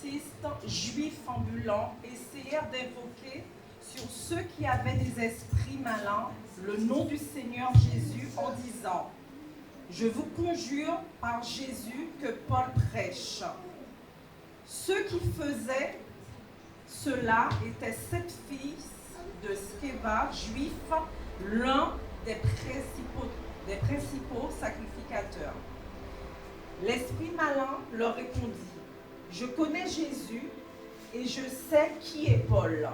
cultistes, juifs ambulants, essayèrent d'invoquer sur ceux qui avaient des esprits malins le nom du Seigneur Jésus en disant « Je vous conjure par Jésus que Paul prêche ». Ceux qui faisaient cela étaient 7 fils de Sceva, juifs, l'un des principaux sacrificateurs. L'esprit malin leur répondit « Je connais Jésus et je sais qui est Paul,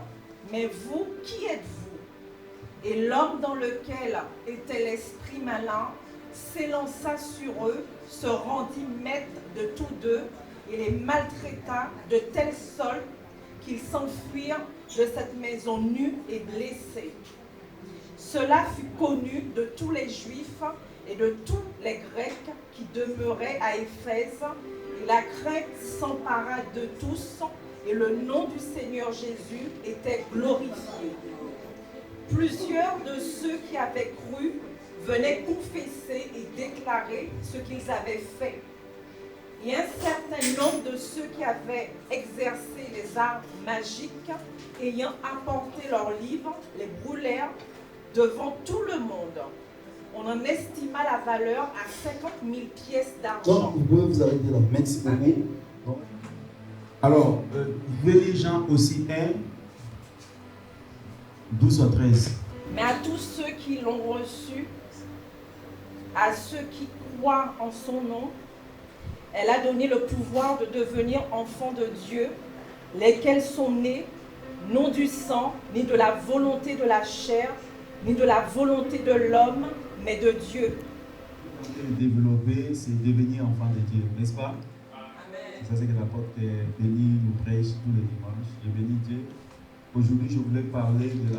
mais vous, qui êtes-vous » Et l'homme dans lequel était l'esprit malin s'élança sur eux, se rendit maître de tous deux et les maltraita de telle sorte qu'ils s'enfuirent de cette maison nue et blessés. Cela fut connu de tous les Juifs et de tous les Grecs qui demeuraient à Éphèse, et la crainte s'empara de tous, et le nom du Seigneur Jésus était glorifié. Plusieurs de ceux qui avaient cru venaient confesser et déclarer ce qu'ils avaient fait. Et un certain nombre de ceux qui avaient exercé les arts magiques, ayant apporté leurs livres, les brûlèrent devant tout le monde. On en estima la valeur à 50 000 pièces d'argent. Donc, vous pouvez vous arrêter là. Merci beaucoup. Alors, vous pouvez lire Jean aussi 1, 12 à 13. Mais à tous ceux qui l'ont reçu, à ceux qui croient en son nom, elle a donné le pouvoir de devenir enfants de Dieu, lesquels sont nés, non du sang, ni de la volonté de la chair, ni de la volonté de l'homme, mais de Dieu. Développer, c'est devenir enfant de Dieu, n'est-ce pas? Amen. C'est ça que l'apôtre Béni nous prêche tous les dimanches. Je bénis Dieu. Aujourd'hui, je voulais parler de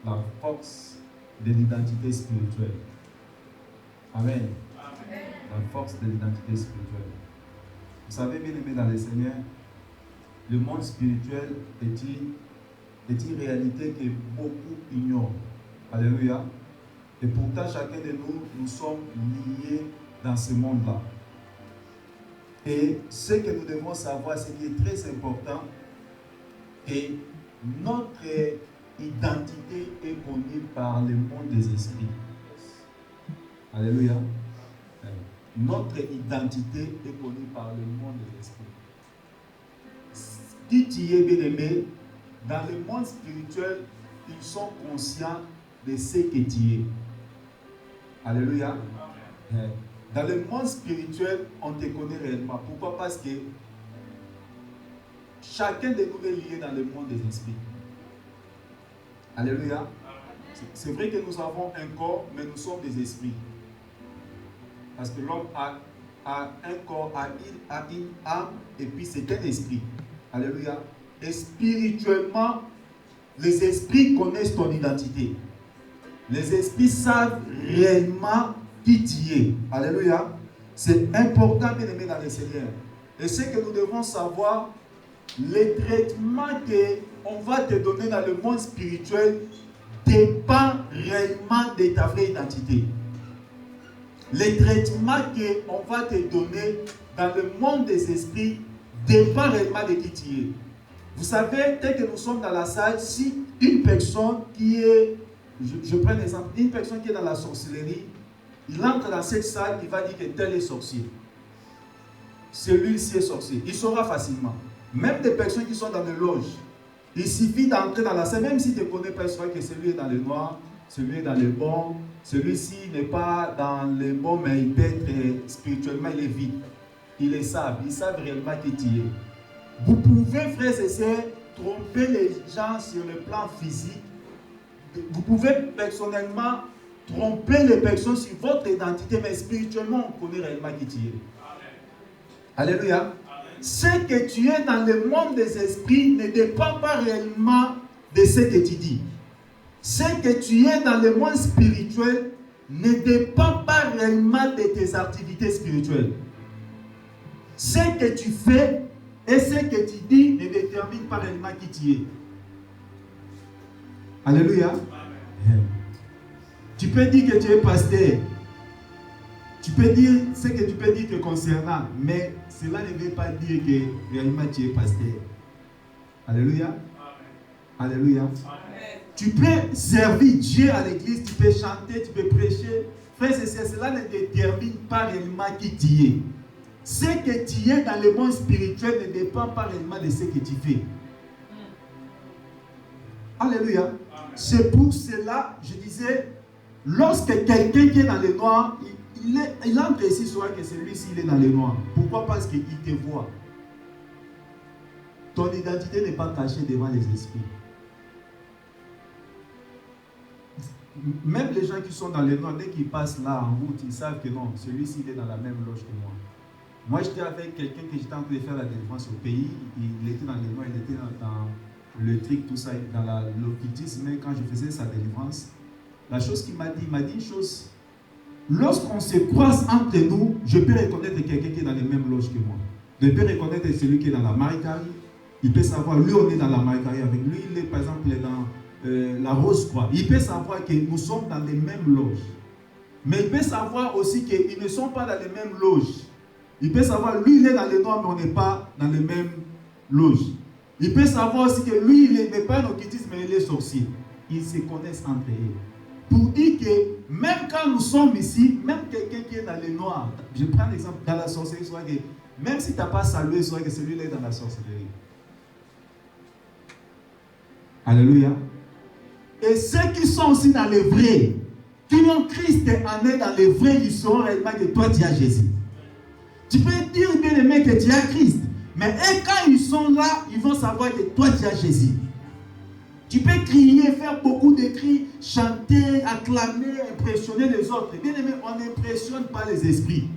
la force de l'identité spirituelle. Amen. La force de l'identité spirituelle. Vous savez, bien aimé dans le Seigneur, le monde spirituel est une réalité que beaucoup ignorent. Alléluia. Et pourtant, chacun de nous, nous sommes liés dans ce monde-là. Et ce que nous devons savoir, ce qui est très important, et notre identité est connue par le monde des esprits. Alléluia. Notre identité est connue par le monde des esprits. Qui tu es, bien-aimé, dans le monde spirituel, ils sont conscients de ce que tu es. Alléluia. Dans le monde spirituel, on te connaît réellement. Pourquoi? Parce que chacun de nous est lié dans le monde des esprits. Alléluia. C'est vrai que nous avons un corps, mais nous sommes des esprits. Parce que l'homme a un corps, a une âme, et puis c'est un esprit. Alléluia. Et spirituellement, les esprits connaissent ton identité. Les esprits savent réellement qui tu es. Alléluia. C'est important, bien aimé dans le Seigneur. Et ce que nous devons savoir, les traitements qu'on va te donner dans le monde spirituel dépend réellement de ta vraie identité. Les traitements qu'on va te donner dans le monde des esprits dépend réellement de qui tu es. Vous savez, dès que nous sommes dans la salle, si une personne qui est, je prends l'exemple, une personne qui est dans la sorcellerie, il entre dans cette salle, il va dire que tel est sorcier. Celui-ci est sorcier. Il saura facilement. Même des personnes qui sont dans les loges, il suffit d'entrer dans la salle, même si tu ne connais pas, il saura que celui est dans le noir, celui est dans le bon, celui-ci n'est pas dans le bon, mais il peut être spirituellement, il est vide. Ils le savent, ils savent réellement qui tu es. Vous pouvez, frères et sœurs, tromper les gens sur le plan physique. Vous pouvez personnellement tromper les personnes sur votre identité, mais spirituellement, on connaît réellement qui tu es. Amen. Alléluia. Amen. Ce que tu es dans le monde des esprits ne dépend pas réellement de ce que tu dis. Ce que tu es dans le monde spirituel ne dépend pas réellement de tes activités spirituelles. Ce que tu fais et ce que tu dis ne détermine pas réellement qui tu es. Alléluia. Amen. Tu peux dire que tu es pasteur. Tu peux dire ce que tu peux dire te concernant, mais cela ne veut pas dire que réellement tu es pasteur. Alléluia. Amen. Alléluia. Amen. Tu peux servir Dieu à l'église, tu peux chanter, tu peux prêcher. Frère, cela ne détermine pas réellement qui tu es. Ce que tu es dans le monde spirituel ne dépend pas réellement de ce que tu fais. Alléluia. Amen. C'est pour cela, je disais, lorsque quelqu'un qui est dans le noir, il entre ici, soit que celui-ci il est dans le noir. Pourquoi? Parce qu'il te voit. Ton identité n'est pas cachée devant les esprits. Même les gens qui sont dans le noir, dès qu'ils passent là en route, ils savent que non, celui-ci il est dans la même loge que moi. Moi, j'étais avec quelqu'un que j'étais en train de faire la délivrance au pays. Il était dans le noir, il était dans le truc, tout ça, dans l'occultisme. Mais quand je faisais sa délivrance, la chose qu'il m'a dit une chose. Lorsqu'on se croise entre nous, je peux reconnaître quelqu'un qui est dans les mêmes loges que moi. Je peux reconnaître celui qui est dans la Marie-Carie. Il peut savoir, lui, on est dans la Marie-Carie avec lui. Il est, par exemple, dans la Rose-Croix. Il peut savoir que nous sommes dans les mêmes loges. Mais il peut savoir aussi qu'ils ne sont pas dans les mêmes loges. Il peut savoir, lui, il est dans les noirs, mais on n'est pas dans les mêmes loges. Il peut savoir aussi que lui, il n'est pas un occultiste, mais il est sorcier. Ils se connaissent entre eux. Pour dire que même quand nous sommes ici, même quelqu'un qui est dans les noirs, je prends l'exemple dans la sorcellerie, soit que même si tu n'as pas salué, soit que celui-là est dans la sorcellerie. Alléluia. Et ceux qui sont aussi dans les vrais, qui ont Christ en eux dans les vrais, ils sauront réellement que toi tu as Jésus. Tu peux dire bien aimé que tu as Christ, mais quand ils sont là, ils vont savoir que toi tu as Jésus. Tu peux crier, faire beaucoup de cris, chanter, acclamer, impressionner les autres. Bien aimé, on n'impressionne pas les esprits.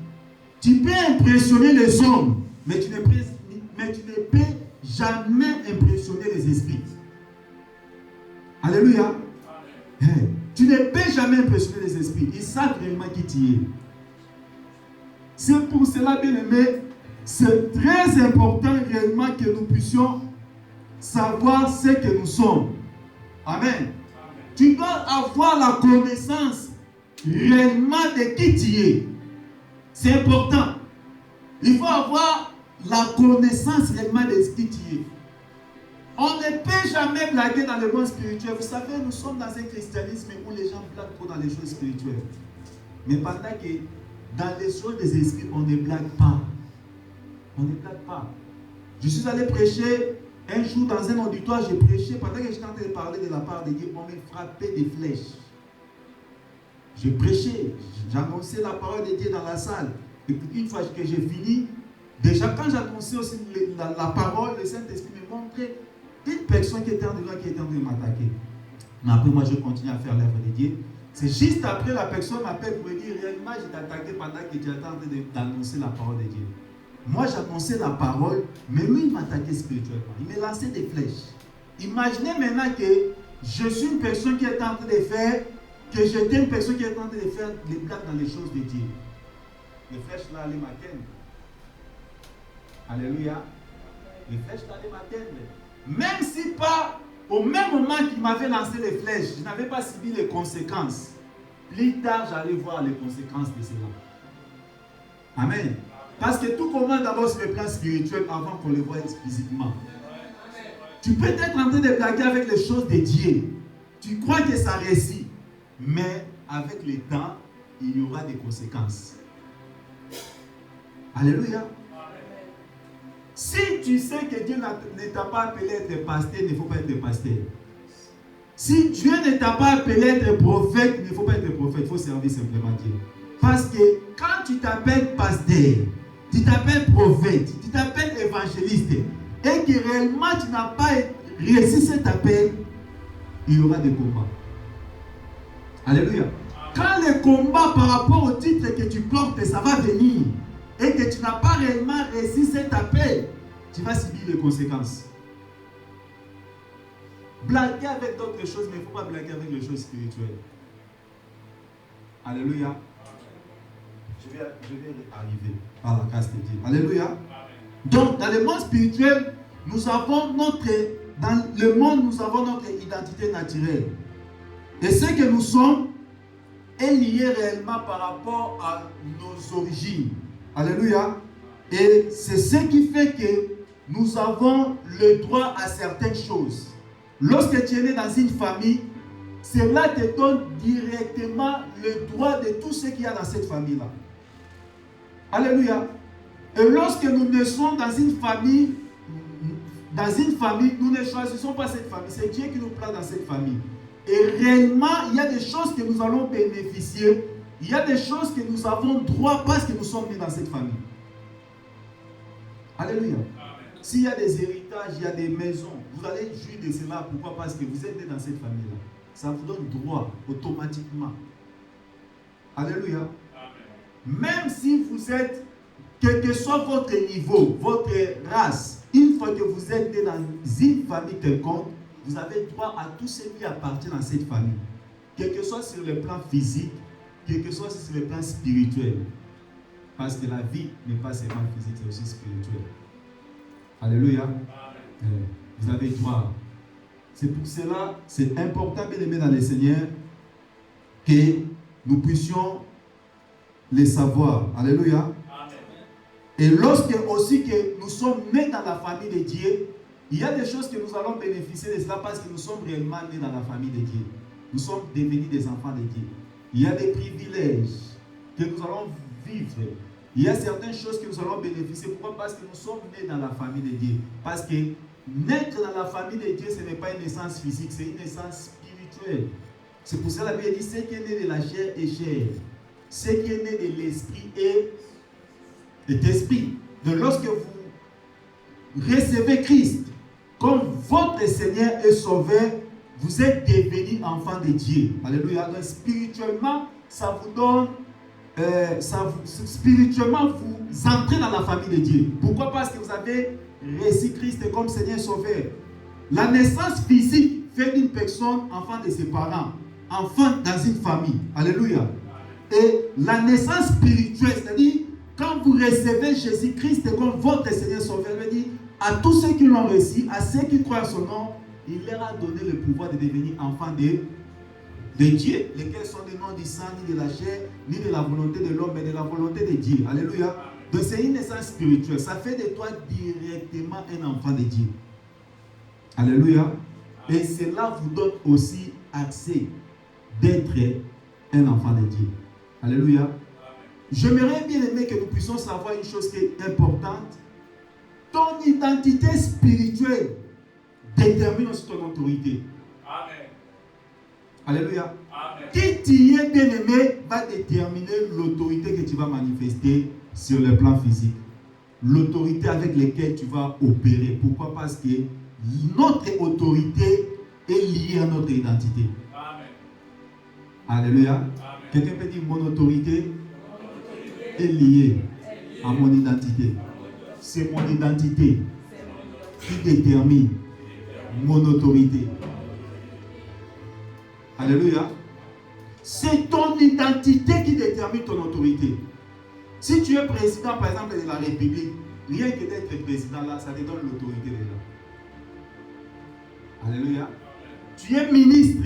Tu peux impressionner les hommes, mais tu ne peux jamais impressionner les esprits. Alléluia. Amen. Tu ne peux jamais impressionner les esprits. Ils savent réellement qui tu es. C'est pour cela, bien aimé, c'est très important réellement que nous puissions savoir ce que nous sommes. Amen. Amen. Tu dois avoir la connaissance réellement de qui tu es. C'est important. Il faut avoir la connaissance réellement de qui tu es. On ne peut jamais blaguer dans le monde spirituel. Vous savez, nous sommes dans un christianisme où les gens blaguent trop dans les choses spirituelles. Mais pendant que dans les choses des esprits, on ne blague pas. On ne blague pas. Je suis allé prêcher un jour dans un auditoire, j'ai prêché. Pendant que j'étais en train de parler de la part de Dieu, on me frappait des flèches. Je prêchais, j'annonçais la parole de Dieu dans la salle. Et puis une fois que j'ai fini, déjà quand j'annonçais aussi la parole, le Saint-Esprit me montrait une personne qui était en train de m'attaquer. Mais après, moi, je continue à faire l'œuvre de Dieu. C'est juste après, la personne m'appelle pour me dire, réellement, je t'ai attaqué pendant que tu étais en train d'annoncer la parole de Dieu. Moi, j'annonçais la parole, mais lui, il m'attaquait spirituellement. Il me lançait des flèches. Imaginez maintenant que je suis une personne qui est en train de faire, que j'étais une personne qui est en train de faire des blagues dans les choses de Dieu. Les flèches là, allaient m'atteindre. Alléluia. Les flèches là, allaient m'atteindre. Même si pas, au même moment qu'il m'avait lancé les flèches, je n'avais pas subi les conséquences. Plus tard, j'allais voir les conséquences de cela. Amen. Parce que tout commence d'abord sur le plan spirituel avant qu'on le voie explicitement. Tu peux être en train de blaguer avec les choses de Dieu. Tu crois que ça réussit. Mais avec le temps, il y aura des conséquences. Alléluia. Si tu sais que Dieu ne t'a pas appelé à être pasteur, il ne faut pas être pasteur. Si Dieu ne t'a pas appelé à être prophète, il ne faut pas être prophète, il faut servir simplement Dieu. Parce que quand tu t'appelles pasteur, tu t'appelles prophète, tu t'appelles évangéliste, et que réellement tu n'as pas réussi cet appel, il y aura des combats. Alléluia. Quand le combat par rapport au titre que tu portes, ça va venir, et que tu n'as pas réellement réussi cet appel, tu vas subir les conséquences. Blaguer avec d'autres choses, mais il ne faut pas blaguer avec les choses spirituelles. Alléluia. Je vais arriver par la grâce de Dieu. Alléluia. Donc, dans le monde spirituel, dans le monde, nous avons notre identité naturelle. Et ce que nous sommes, est lié réellement par rapport à nos origines. Alléluia. Et c'est ce qui fait que nous avons le droit à certaines choses. Lorsque tu es né dans une famille, cela te donne directement le droit de tout ce qu'il y a dans cette famille-là. Alléluia. Et lorsque nous naissons dans une famille, nous ne choisissons pas cette famille. C'est Dieu qui nous place dans cette famille. Et réellement, il y a des choses que nous allons bénéficier. Il y a des choses que nous avons droit parce que nous sommes nés dans cette famille. Alléluia. S'il y a des héritages, il y a des maisons, vous allez jouir de cela. Pourquoi? Parce que vous êtes né dans cette famille-là. Ça vous donne droit automatiquement. Alléluia. Même si vous êtes, quel que soit votre niveau, votre race, une fois que vous êtes né dans une famille quelconque, vous avez droit à tout ce qui appartient à cette famille. Quel que soit sur le plan physique, quel que soit sur le plan spirituel. Parce que la vie n'est pas seulement physique, c'est aussi spirituel. Alléluia. Vous avez droit. C'est pour cela, c'est important, bien aimé dans le Seigneur, que nous puissions les savoir. Alléluia. Et lorsque aussi que nous sommes nés dans la famille de Dieu, il y a des choses que nous allons bénéficier de cela parce que nous sommes réellement nés dans la famille de Dieu. Nous sommes devenus des enfants de Dieu. Il y a des privilèges que nous allons vivre. Il y a certaines choses que nous allons bénéficier. Pourquoi? Parce que nous sommes nés dans la famille de Dieu. Parce que naître dans la famille de Dieu, ce n'est pas une naissance physique, c'est une naissance spirituelle. C'est pour ça que la Bible dit, ce qui est né de la chair est chair. Ce qui est né de l'esprit est esprit. Donc lorsque vous recevez Christ comme votre Seigneur et Sauveur, vous êtes devenus enfants de Dieu. Alléluia. Donc spirituellement, ça vous donne, spirituellement, vous entrez dans la famille de Dieu. Pourquoi? Parce que vous avez reçu Christ comme Seigneur et Sauveur. La naissance physique fait d'une personne enfant de ses parents, enfant dans une famille. Alléluia. Et la naissance spirituelle, c'est-à-dire quand vous recevez Jésus-Christ comme votre Seigneur et Sauveur, il dit à tous ceux qui l'ont reçu, à ceux qui croient en son nom, il leur a donné le pouvoir de devenir enfants de Dieu, lesquels sont des noms du sang, ni de la chair, ni de la volonté de l'homme, mais de la volonté de Dieu. Alléluia. Donc c'est une naissance spirituelle. Ça fait de toi directement un enfant de Dieu. Alléluia. Et cela vous donne aussi accès d'être un enfant de Dieu. Alléluia. J'aimerais bien aimer que nous puissions savoir une chose qui est importante. Ton identité spirituelle détermine aussi ton autorité. Amen. Alléluia. Amen. Qui tu es bien aimé va déterminer l'autorité que tu vas manifester sur le plan physique. L'autorité avec laquelle tu vas opérer. Pourquoi? Parce que notre autorité est liée à notre identité. Amen. Alléluia. Amen. Quelqu'un peut dire mon autorité est liée à mon identité. C'est mon identité qui détermine mon autorité. Alléluia. C'est ton identité qui détermine ton autorité. Si tu es président, par exemple, de la République, rien que d'être président là, ça te donne l'autorité déjà. Alléluia. Tu es ministre.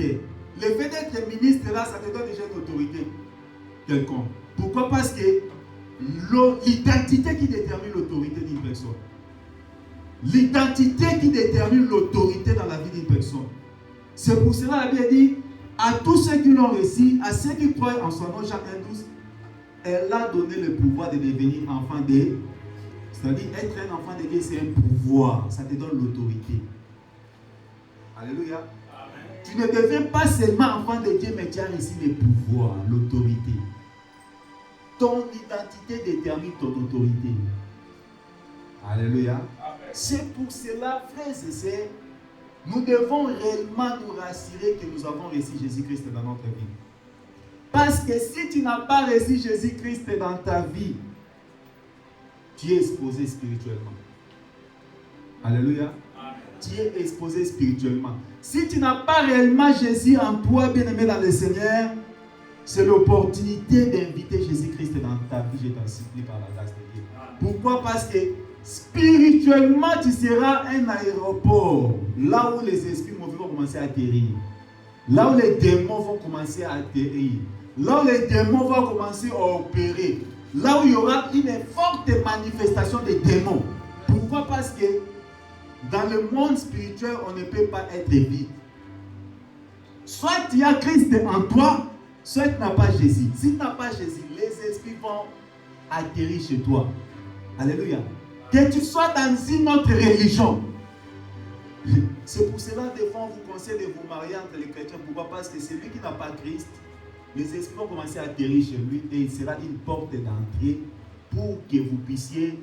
Le fait d'être ministre là, ça te donne déjà une autorité quelconque. Pourquoi? Parce que l'identité qui détermine l'autorité d'une personne. L'identité qui détermine l'autorité dans la vie d'une personne. C'est pour cela la Bible dit à tous ceux qui l'ont reçu, à ceux qui croient en son nom, Jean 1,12, elle a donné le pouvoir de devenir enfant de Dieu. C'est-à-dire être un enfant de Dieu, c'est un pouvoir. Ça te donne l'autorité. Alléluia. Amen. Tu ne deviens pas seulement enfant de Dieu, mais tu as reçu le pouvoir, l'autorité. Ton identité détermine ton autorité. Alléluia. Amen. C'est pour cela, frères et sœurs, nous devons réellement nous rassurer que nous avons reçu Jésus-Christ dans notre vie. Parce que si tu n'as pas reçu Jésus-Christ dans ta vie, tu es exposé spirituellement. Alléluia. Amen. Tu es exposé spirituellement. Si tu n'as pas réellement Jésus en toi, bien-aimé dans le Seigneur, c'est l'opportunité d'inviter Jésus-Christ dans ta vie, je t'en supplie par la grâce de Dieu. Pourquoi? Parce que spirituellement, tu seras un aéroport, là où les esprits mauvais vont commencer à atterrir, là où les démons vont commencer à atterrir, là où les démons vont commencer à opérer, là où il y aura une forte manifestation des démons. Pourquoi? Parce que dans le monde spirituel, on ne peut pas être vide. Soit tu as Christ en toi, soit tu n'as pas Jésus. Si tu n'as pas Jésus, les esprits vont atterrir chez toi. Alléluia. Que tu sois dans une autre religion. C'est pour cela, des fois, on vous conseille de vous marier entre les chrétiens. Pourquoi? Parce que celui qui n'a pas Christ, les esprits vont commencer à atterrir chez lui et il sera une porte d'entrée pour que vous puissiez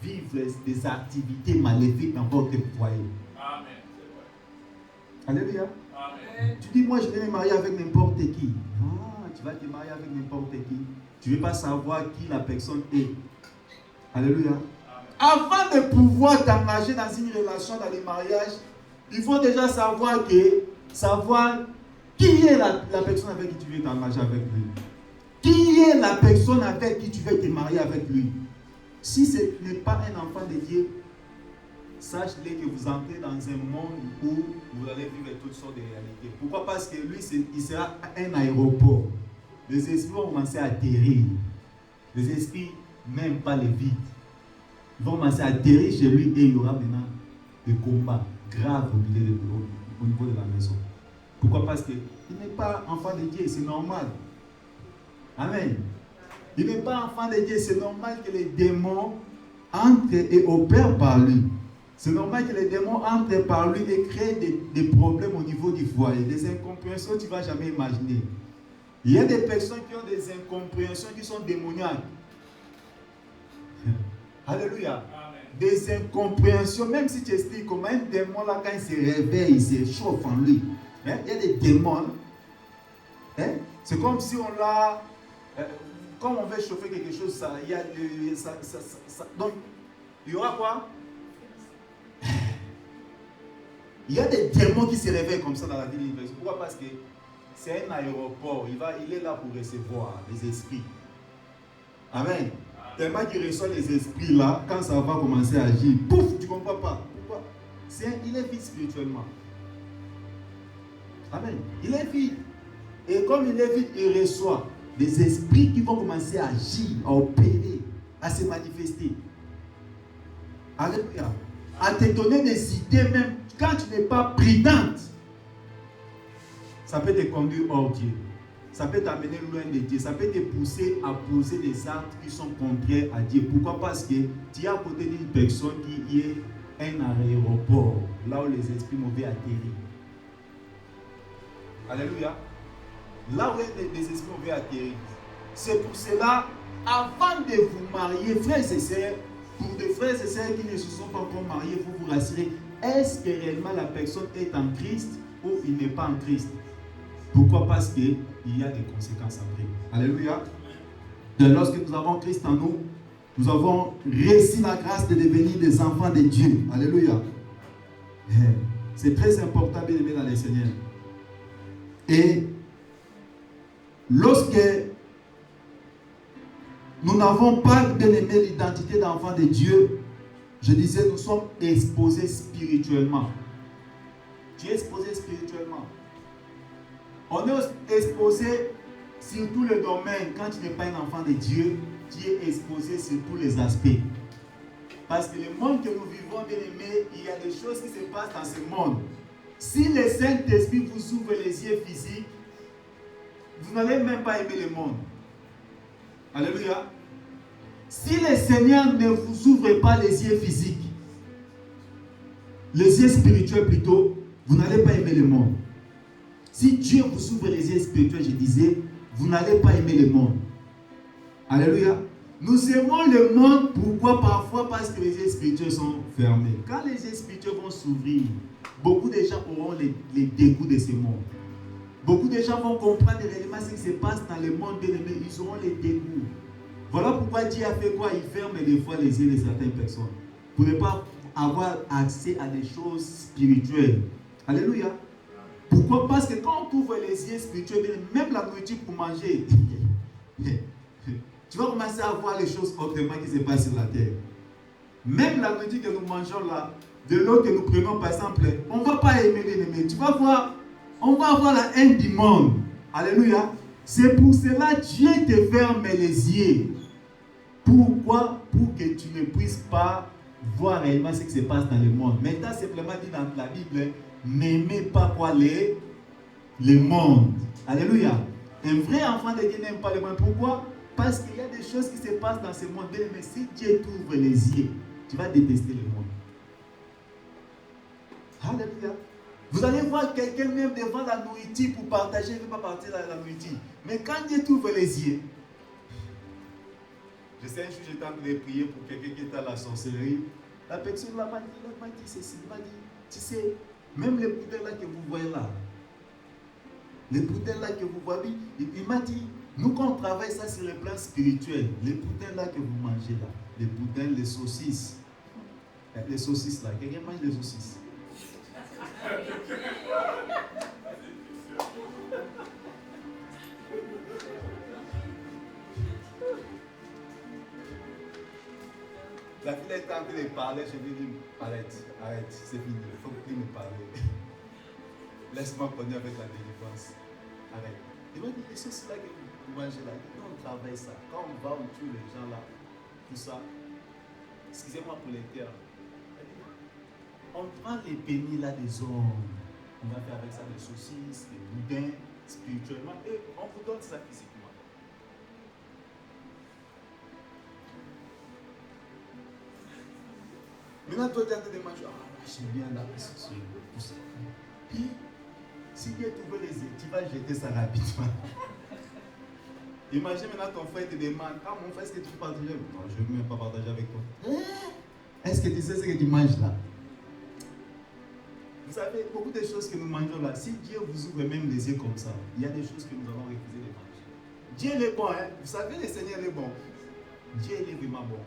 vivre des activités maléfiques dans votre foyer. Amen. Alléluia. Amen. Tu dis, moi je vais me marier avec n'importe qui. Ah, tu vas te marier avec n'importe qui. Tu ne veux pas savoir qui la personne est. Alléluia. Avant de pouvoir t'engager dans une relation, dans les mariages, il faut déjà savoir qui est la personne avec qui tu veux t'engager avec lui. Qui est la personne avec qui tu veux te marier avec lui. Si ce n'est pas un enfant de Dieu, sache-le que vous entrez dans un monde où vous allez vivre toutes sortes de réalités. Pourquoi? Parce que lui, il sera un aéroport. Les esprits vont commencer à atterrir. Les esprits n'aiment pas les vides. Ils vont commencer à atterrir chez lui et il y aura maintenant des combats graves au niveau de la maison. Pourquoi? Parce qu'il n'est pas enfant de Dieu, c'est normal. Amen. Il n'est pas enfant de Dieu, c'est normal que les démons entrent et opèrent par lui. C'est normal que les démons entrent par lui et créent des problèmes au niveau du foyer, des incompréhensions que tu ne vas jamais imaginer. Il y a des personnes qui ont des incompréhensions qui sont démoniaques. Alléluia. Amen. Des incompréhensions, même si tu expliques comment un démon là, quand il se réveille, il se chauffe en lui. Hein? Il y a des démons. Hein? C'est comme si on l'a. Comme on veut chauffer quelque chose, il y a donc, il y aura quoi? Il y a des démons qui se réveillent comme ça dans la vie de l'université. Pourquoi? Parce que c'est un aéroport. Il est là pour recevoir les esprits. Amen. Tellement qu'il reçoit les esprits là, quand ça va commencer à agir, pouf, tu ne comprends pas. Pourquoi? Il est vide spirituellement. Amen. Il est vide. Et comme il est vide, il reçoit des esprits qui vont commencer à agir, à opérer, à se manifester. Alléluia. À te donner des idées même quand tu n'es pas prudente. Ça peut te conduire hors Dieu. Ça peut t'amener loin de Dieu. Ça peut te pousser à poser des actes qui sont contraires à Dieu. Pourquoi? Parce que tu es à côté d'une personne qui est un aéroport, là où les esprits mauvais atterrissent. Alléluia. Là où les esprits mauvais atterrissent. C'est pour cela, avant de vous marier, frères et sœurs, pour des frères et sœurs qui ne se sont pas encore mariés, il faut vous rassurer. Est-ce que réellement la personne est en Christ ou il n'est pas en Christ? Pourquoi? Parce qu'il y a des conséquences après. Alléluia. Donc, lorsque nous avons Christ en nous, nous avons réussi la grâce de devenir des enfants de Dieu. Alléluia. C'est très important, bien aimé dans les Seigneurs. Et lorsque nous n'avons pas, bien aimé, l'identité d'enfants de Dieu, je disais, nous sommes exposés spirituellement. Tu es exposé spirituellement. On est exposé sur tous les domaines. Quand tu n'es pas un enfant de Dieu, tu es exposé sur tous les aspects. Parce que le monde que nous vivons, bien aimé, il y a des choses qui se passent dans ce monde. Si le Saint-Esprit vous ouvre les yeux physiques, vous n'allez même pas aimer le monde. Alléluia. Si le Seigneur ne vous ouvre pas les yeux physiques, les yeux spirituels plutôt, vous n'allez pas aimer le monde. Si Dieu vous ouvre les yeux spirituels, je disais, vous n'allez pas aimer le monde. Alléluia. Nous aimons le monde, pourquoi? Parfois parce que les yeux spirituels sont fermés. Quand les yeux spirituels vont s'ouvrir, beaucoup de gens auront les dégoûts de ce monde. Beaucoup de gens vont comprendre réellement ce qui se passe dans le monde bien aimé. Ils auront les dégoûts. Voilà pourquoi Dieu a fait quoi? Il ferme des fois les yeux de certaines personnes. Pour ne pas avoir accès à des choses spirituelles. Alléluia. Pourquoi? Parce que quand on ouvre les yeux spirituels, même la nourriture pour manger, tu vas commencer à voir les choses autrement qui se passent sur la terre. Même la nourriture que nous mangeons là, de l'eau que nous prenons par exemple, on ne va pas aimer l'ennemi. Tu vas voir, on va avoir la haine du monde. Alléluia. C'est pour cela que Dieu te ferme les yeux. Pourquoi? Pour que tu ne puisses pas voir réellement ce qui se passe dans le monde. Maintenant, simplement dit dans la Bible, n'aimez pas quoi le monde. Alléluia. Un vrai enfant de Dieu n'aime pas le monde. Pourquoi? Parce qu'il y a des choses qui se passent dans ce monde. Mais si Dieu t'ouvre les yeux, tu vas détester le monde. Alléluia. Vous allez voir quelqu'un même devant la nourriture pour partager, il ne veut pas partir dans la nourriture. Mais quand Dieu t'ouvre les yeux, je sais, un jour j'étais en train de prier pour quelqu'un qui était à la sorcellerie. La personne là m'a dit ceci, il m'a dit, tu sais, même les poudres là que vous voyez là, les poudres là que vous voyez, il m'a dit, nous quand on travaille ça sur le plan spirituel, les poudres là que vous mangez là, les poudres, les saucisses là, quelqu'un mange les saucisses. La fille est en train de parler, je lui dis arrête, c'est fini, il faut plus me parler. Laisse-moi connaître avec la délivrance. Arrête. Il m'a dit, les choses là que vous mangez là, quand on travaille ça, quand on va, on tue les gens là, tout ça, excusez-moi pour les termes, on prend les pénis là des hommes, on va faire avec ça des saucisses, des boudins, spirituellement, et on vous donne ça physiquement. Maintenant, toi, tu es en train de manger. J'aime bien là, tout ça. Puis, si Dieu t'ouvre les yeux, tu vas jeter ça rapidement. Imagine maintenant ton frère te demande, mon frère, est-ce que tu peux partager? Non, je ne veux même pas partager avec toi. Est-ce que tu sais ce que tu manges là? Vous savez, beaucoup de choses que nous mangeons là, si Dieu vous ouvre même les yeux comme ça, il y a des choses que nous allons refuser de manger. Dieu il est bon, hein? Vous savez, le Seigneur est bon. Dieu il est vraiment bon.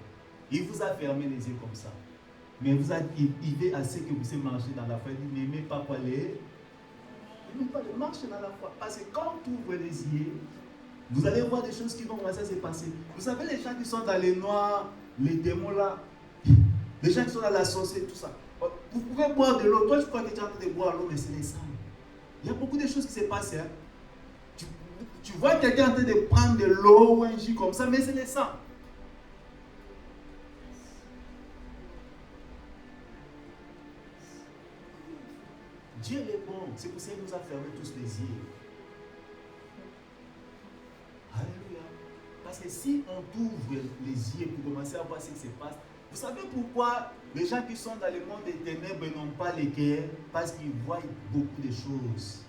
Il vous a fermé les yeux comme ça. Mais vous il veut assez que vous puissiez marcher dans la foi. Il n'aimez pas quoi n'aimez pas de marcher dans la foi. Parce que quand tu ouvres les yeux, vous allez voir des choses qui vont commencer à se passer. Vous savez, les gens qui sont dans les noirs, les démons là, les gens qui sont dans la sorcellerie, tout ça. Vous pouvez boire de l'eau. Toi, je crois que tu es en train de boire l'eau, mais c'est les sangs. Il y a beaucoup de choses qui se passent. Hein. Tu vois quelqu'un en train de prendre de l'eau ou un jus comme ça, mais c'est les sangs. Dieu est bon, c'est pour ça qu'il nous a fermé tous les yeux. Alléluia. Parce que si on t'ouvre les yeux pour commencer à voir ce qui se passe, vous savez pourquoi les gens qui sont dans le monde des ténèbres n'ont pas les cœurs? Parce qu'ils voient beaucoup de choses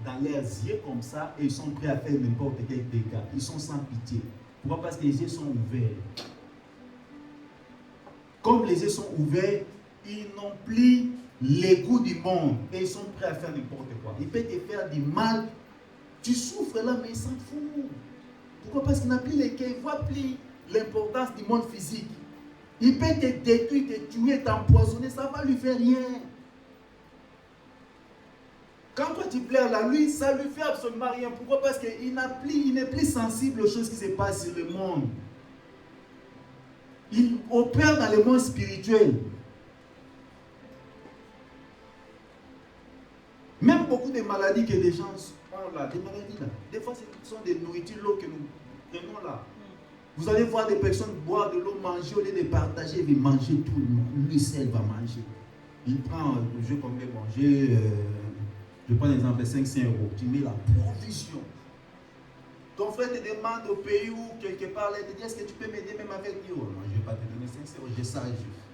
dans leurs yeux comme ça et ils sont prêts à faire n'importe quel dégât. Ils sont sans pitié. Pourquoi? Parce que les yeux sont ouverts. Comme les yeux sont ouverts, ils n'ont plus les goûts du monde et ils sont prêts à faire n'importe quoi. Ils peuvent te faire du mal. Tu souffres là, mais ils s'en foutent. Pourquoi? Parce qu'il n'a plus les cœurs. Il ne voit plus l'importance du monde physique. Il peut te détruire, te tuer, t'empoisonner, ça ne va lui faire rien. Quand toi tu plaires là, lui, ça ne lui fait absolument rien. Pourquoi? Parce qu'il n'est plus sensible aux choses qui se passent sur le monde. Il opère dans le monde spirituel. Même beaucoup de maladies que les gens ont là, des maladies là, des fois ce sont des nourritures, l'eau que nous prenons là. Vous allez voir des personnes boire de l'eau, manger, au lieu de partager, il va manger tout le monde. Lui seul va manger. Il prend, je combien manger, je prends l'exemple de 500 €. Tu mets la provision. Ton frère te demande au pays où quelque part, il te dit, est-ce que tu peux m'aider même avec lui? Oh, non, je ne vais pas te donner 500 €. J'ai ça,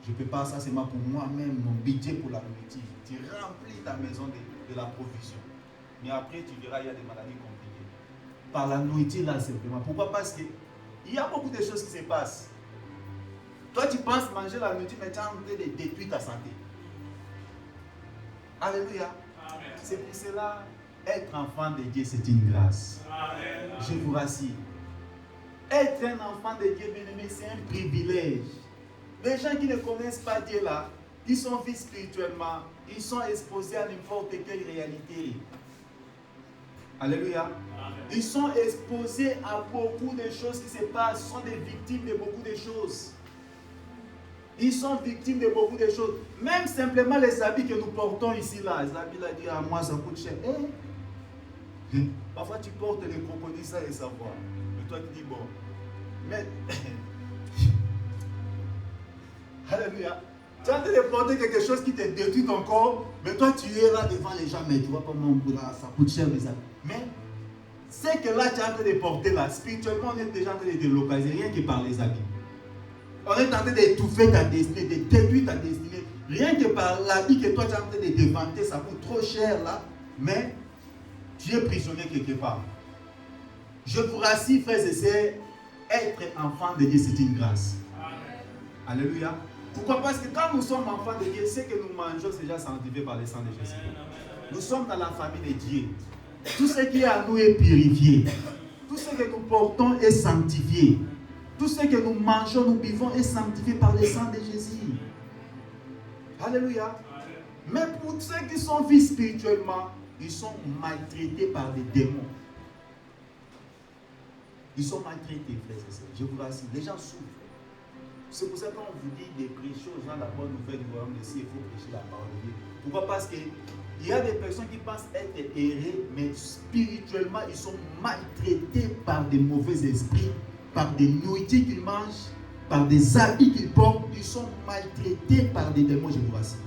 je ne peux pas, ça c'est pour moi-même, mon budget pour la nourriture. Tu remplis ta maison de la provision. Mais après, tu verras, il y a des maladies compliquées. Par la nourriture, là, simplement. Pourquoi? Parce que il y a beaucoup de choses qui se passent. Toi, tu penses manger la nourriture, mais tu es en train de détruire ta santé. Alléluia. Amen. C'est pour cela, être enfant de Dieu, c'est une grâce. Amen. Je vous rassure. Être un enfant de Dieu, bien-aimé, c'est un privilège. Les gens qui ne connaissent pas Dieu là, qui sont vus spirituellement, ils sont exposés à n'importe quelle réalité. Alléluia. Amen. Ils sont exposés à beaucoup de choses qui se passent. Ils sont des victimes de beaucoup de choses. Ils sont victimes de beaucoup de choses. Même simplement les habits que nous portons ici, là. Les habits là, disent, moi ça coûte cher. Parfois tu portes les crocodiles sans les savoir. Mais toi tu dis bon. Mais Alléluia. Tu es en train de porter quelque chose qui te détruit ton corps, mais toi tu es là devant les gens, mais tu vois pas mon bout là, ça coûte cher mais ça. Mais c'est que là tu es en train de porter là, spirituellement on est déjà en train de délocaliser, rien que par les habits. On est en train d'étouffer ta destinée, de détruire ta destinée. Rien que par l'habit que toi tu es en train de dévanter, ça coûte trop cher là, mais tu es prisonnier quelque part. Je vous rassure, frères et sœurs, être enfant de Dieu, c'est une grâce. Amen. Alléluia. Pourquoi? Parce que quand nous sommes enfants de Dieu, ce que nous mangeons, c'est déjà sanctifié par le sang de Jésus. Nous sommes dans la famille de Dieu. Tout ce qui est à nous est purifié. Tout ce que nous portons est sanctifié. Tout ce que nous mangeons, nous buvons est sanctifié par le sang de Jésus. Alléluia. Mais pour ceux qui sont vus spirituellement, ils sont maltraités par des démons. Ils sont maltraités, frères et sœurs. Je vous rassure, les gens souffrent. C'est pour ça qu'on vous dit de prêcher aux gens la bonne nouvelle du royaume de Dieu, il faut prêcher la parole de Dieu. Pourquoi? Parce qu'il y a des personnes qui pensent être errées, mais spirituellement, ils sont maltraités par des mauvais esprits, par des nourritures qu'ils mangent, par des habits qu'ils portent. Ils sont maltraités par des démons, je vous rassure.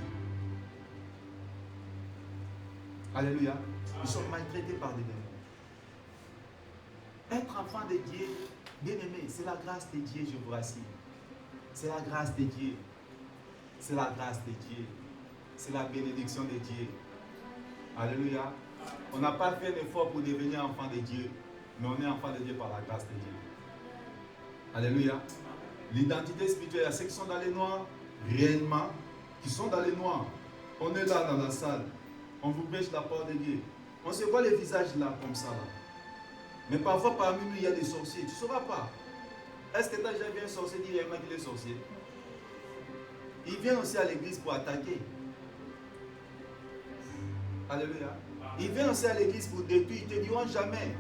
Alléluia. Ils sont maltraités par des démons. Être enfant de Dieu, bien aimé, c'est la grâce de Dieu, je vous rassure. C'est la grâce de Dieu. C'est la grâce de Dieu. C'est la bénédiction de Dieu. Alléluia. On n'a pas fait l'effort pour devenir enfant de Dieu, mais on est enfant de Dieu par la grâce de Dieu. Alléluia. L'identité spirituelle, ceux qui sont dans les noirs, réellement, qui sont dans les noirs. On est là dans la salle. On vous prêche la parole de Dieu. On se voit les visages là, comme ça. Là. Mais parfois, parmi nous, il y a des sorciers. Tu ne sauras pas. Est-ce que tu as déjà vu un sorcier dire réellement qu'il est sorcier? Il vient aussi à l'église pour attaquer. Alléluia. Il vient aussi à l'église pour détruire. Ils ne te diront jamais.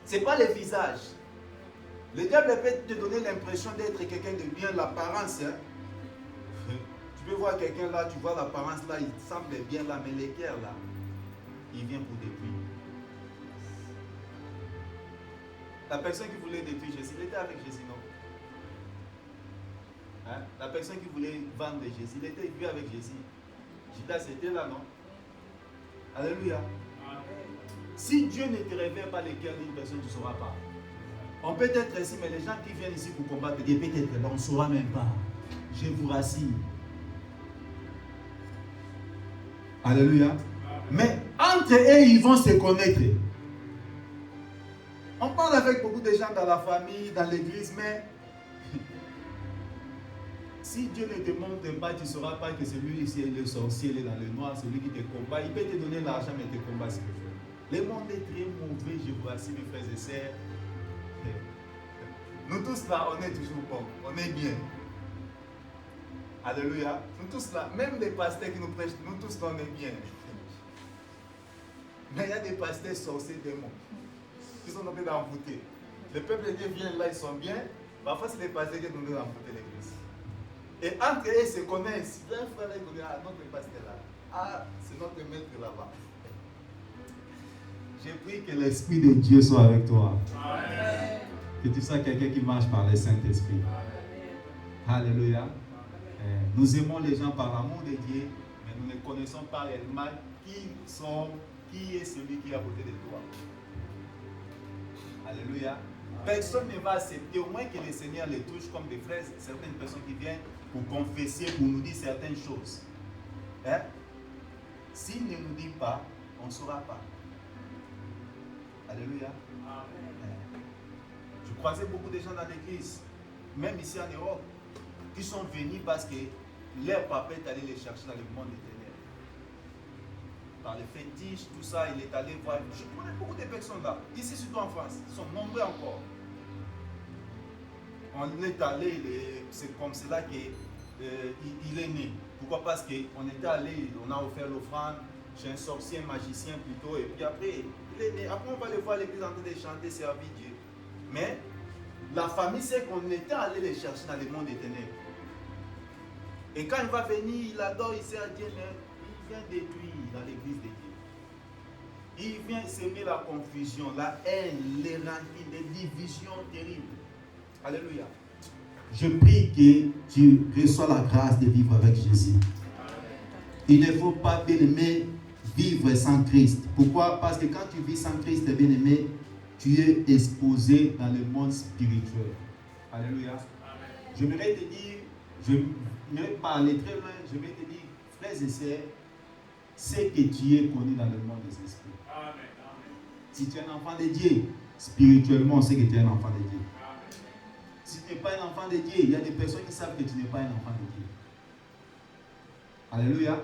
Ce n'est pas le visage. Le diable peut te donner l'impression d'être quelqu'un de bien, l'apparence. Hein? Tu peux voir quelqu'un là, tu vois l'apparence là, il semble bien là, mais le cœur là, il vient pour détruire. La personne qui voulait détruire Jésus, il était avec Jésus, non? Hein? La personne qui voulait vendre Jésus, il était vu avec Jésus. Judas était là, non? Alléluia. Si Dieu ne te révèle pas le cœur d'une personne, tu ne sauras pas. On peut être ici, mais les gens qui viennent ici pour combattre Dieu, peut-être là, on ne saura même pas. Je vous rassure. Alléluia. Mais entre eux, ils vont se connaître. On parle avec beaucoup de gens dans la famille, dans l'église, mais si Dieu ne te montre pas, tu ne sauras pas que celui-ci est le sorcier, il est dans le noir, celui qui te combat. Il peut te donner l'argent, mais te combat ce qu'il fait. Le monde est très mauvais, je vous rassure, mes frères et sœurs. Nous tous là, on est toujours bons, on est bien. Alléluia. Nous tous là, même les pasteurs qui nous prêchent, nous tous là, on est bien. Mais il y a des pasteurs sorciers démons qui sont en train d'envoûter. Le peuple de Dieu vient là, ils sont bien. Parfois, c'est les pasteurs qui nous envoûter l'église. Et entre eux, ils se connaissent. Un frère là, il dit, ah, notre pasteur là. Ah, c'est notre maître là-bas. J'ai pris que l'Esprit de Dieu soit avec toi. Amen. Que tu sois quelqu'un qui marche par le Saint-Esprit. Alléluia. Nous aimons les gens par l'amour de Dieu, mais nous ne connaissons pas réellement qui est celui qui est à côté de toi. Alléluia. Personne ne va accepter, au moins que le Seigneur les touche comme des frères, certaines personnes qui viennent pour confesser, pour nous dire certaines choses. Hein? S'il ne nous dit pas, on ne saura pas. Alléluia. Amen. Je croisais beaucoup de gens dans l'église, même ici en Europe, qui sont venus parce que leur papa est allé les chercher dans le monde des ténèbres. Par les fétiches, tout ça, il est allé voir. Je connais beaucoup de personnes là, ici surtout en France, ils sont nombreux encore. On est allé, c'est comme cela qu'il est né. Pourquoi? Parce qu'on était allé, on a offert l'offrande chez un sorcier, un magicien plutôt, et puis après, il est né. Après, on va le voir à l'église en train de chanter, servir Dieu. Mais la famille, c'est qu'on était allé les chercher dans le monde des ténèbres. Et quand il va venir, il adore, il sert à Dieu, mais il vient détruire dans l'église de Dieu. Il vient s'aimer la confusion, la haine, les rancunes, les divisions terribles. Alléluia. Je prie que tu reçois la grâce de vivre avec Jésus. Il ne faut pas, bien-aimé, vivre sans Christ. Pourquoi? Parce que quand tu vis sans Christ, bien-aimé, tu es exposé dans le monde spirituel. Alléluia. J'aimerais te dire, je ne vais pas aller très loin, je vais te dire, frères et sœurs, c'est que tu es connu dans le monde des esprits. Amen. Si tu es un enfant de Dieu, spirituellement, on sait que tu es un enfant de Dieu. Amen. Si tu n'es pas un enfant de Dieu, il y a des personnes qui savent que tu n'es pas un enfant de Dieu. Alléluia. Amen.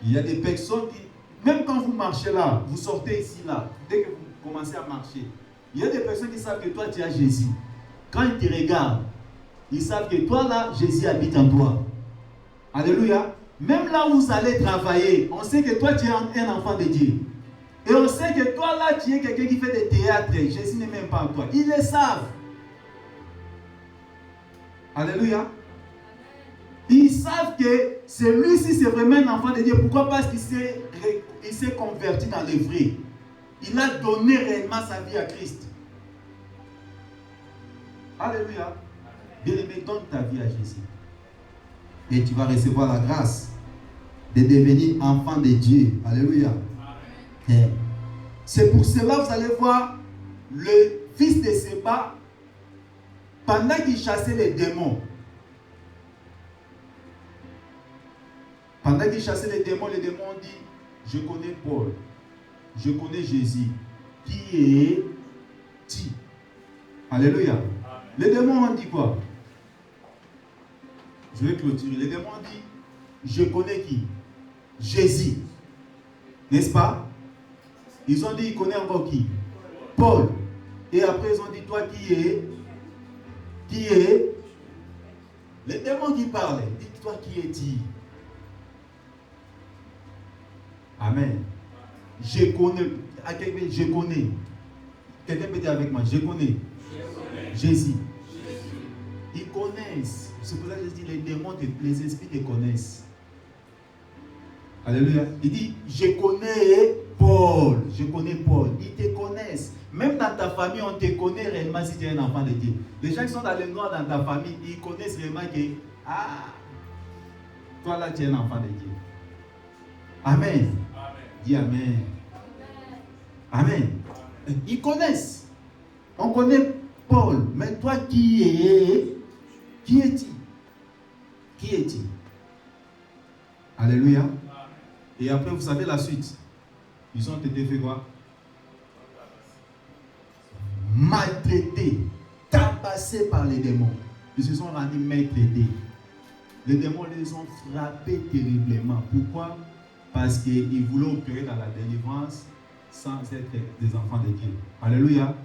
Il y a des personnes qui, même quand vous marchez là, vous sortez ici là, dès que vous commencez à marcher, il y a des personnes qui savent que toi tu as Jésus. Quand ils te regardent, ils savent que toi là, Jésus habite en toi. Alléluia. Même là où vous allez travailler, on sait que toi tu es un enfant de Dieu. Et on sait que toi là, tu es quelqu'un qui fait des théâtres. Jésus n'est même pas en toi. Ils le savent. Alléluia. Ils savent que celui-ci c'est vraiment un enfant de Dieu. Pourquoi? Parce qu'il s'est converti dans le vrai. Il a donné réellement sa vie à Christ. Alléluia. Bien-aimé, donne ta vie à Jésus. Et tu vas recevoir la grâce de devenir enfant de Dieu. Alléluia. Amen. C'est pour cela, vous allez voir le fils de Séba, pendant qu'il chassait les démons. Pendant qu'il chassait les démons ont dit, je connais Paul, je connais Jésus. Qui est-il? Alléluia. Amen. Les démons ont dit quoi? Je vais clôturer. Les démons ont dit, je connais qui? Jésus. N'est-ce pas? Ils ont dit, il connaît encore qui? Paul. Et après, ils ont dit, toi qui es? Qui est? Les démons qui parlaient, dis toi qui es-tu? Amen. Je connais. À quelqu'un, je connais. Quelqu'un peut dire avec moi, je connais. Jésus. Ils connaissent. C'est pour ça que je dis, les démons, les esprits te connaissent. Alléluia. Il dit, je connais Paul. Je connais Paul. Ils te connaissent. Même dans ta famille, on te connaît réellement si tu es un enfant de Dieu. Les gens qui sont dans le noir dans ta famille, ils connaissent réellement que, toi là, tu es un enfant de Dieu. Amen. Amen. Dis Amen. Amen. Amen. Ils connaissent. On connaît Paul. Mais toi, qui es-tu? Qui est-il? Alléluia. Amen. Et après, vous savez la suite. Ils ont été fait quoi? Maltraités, tabassés par les démons. Ils se sont rendus maltraités. Les démons les ont frappés terriblement. Pourquoi? Parce qu'ils voulaient opérer dans la délivrance sans être des enfants de Dieu. Alléluia. Amen.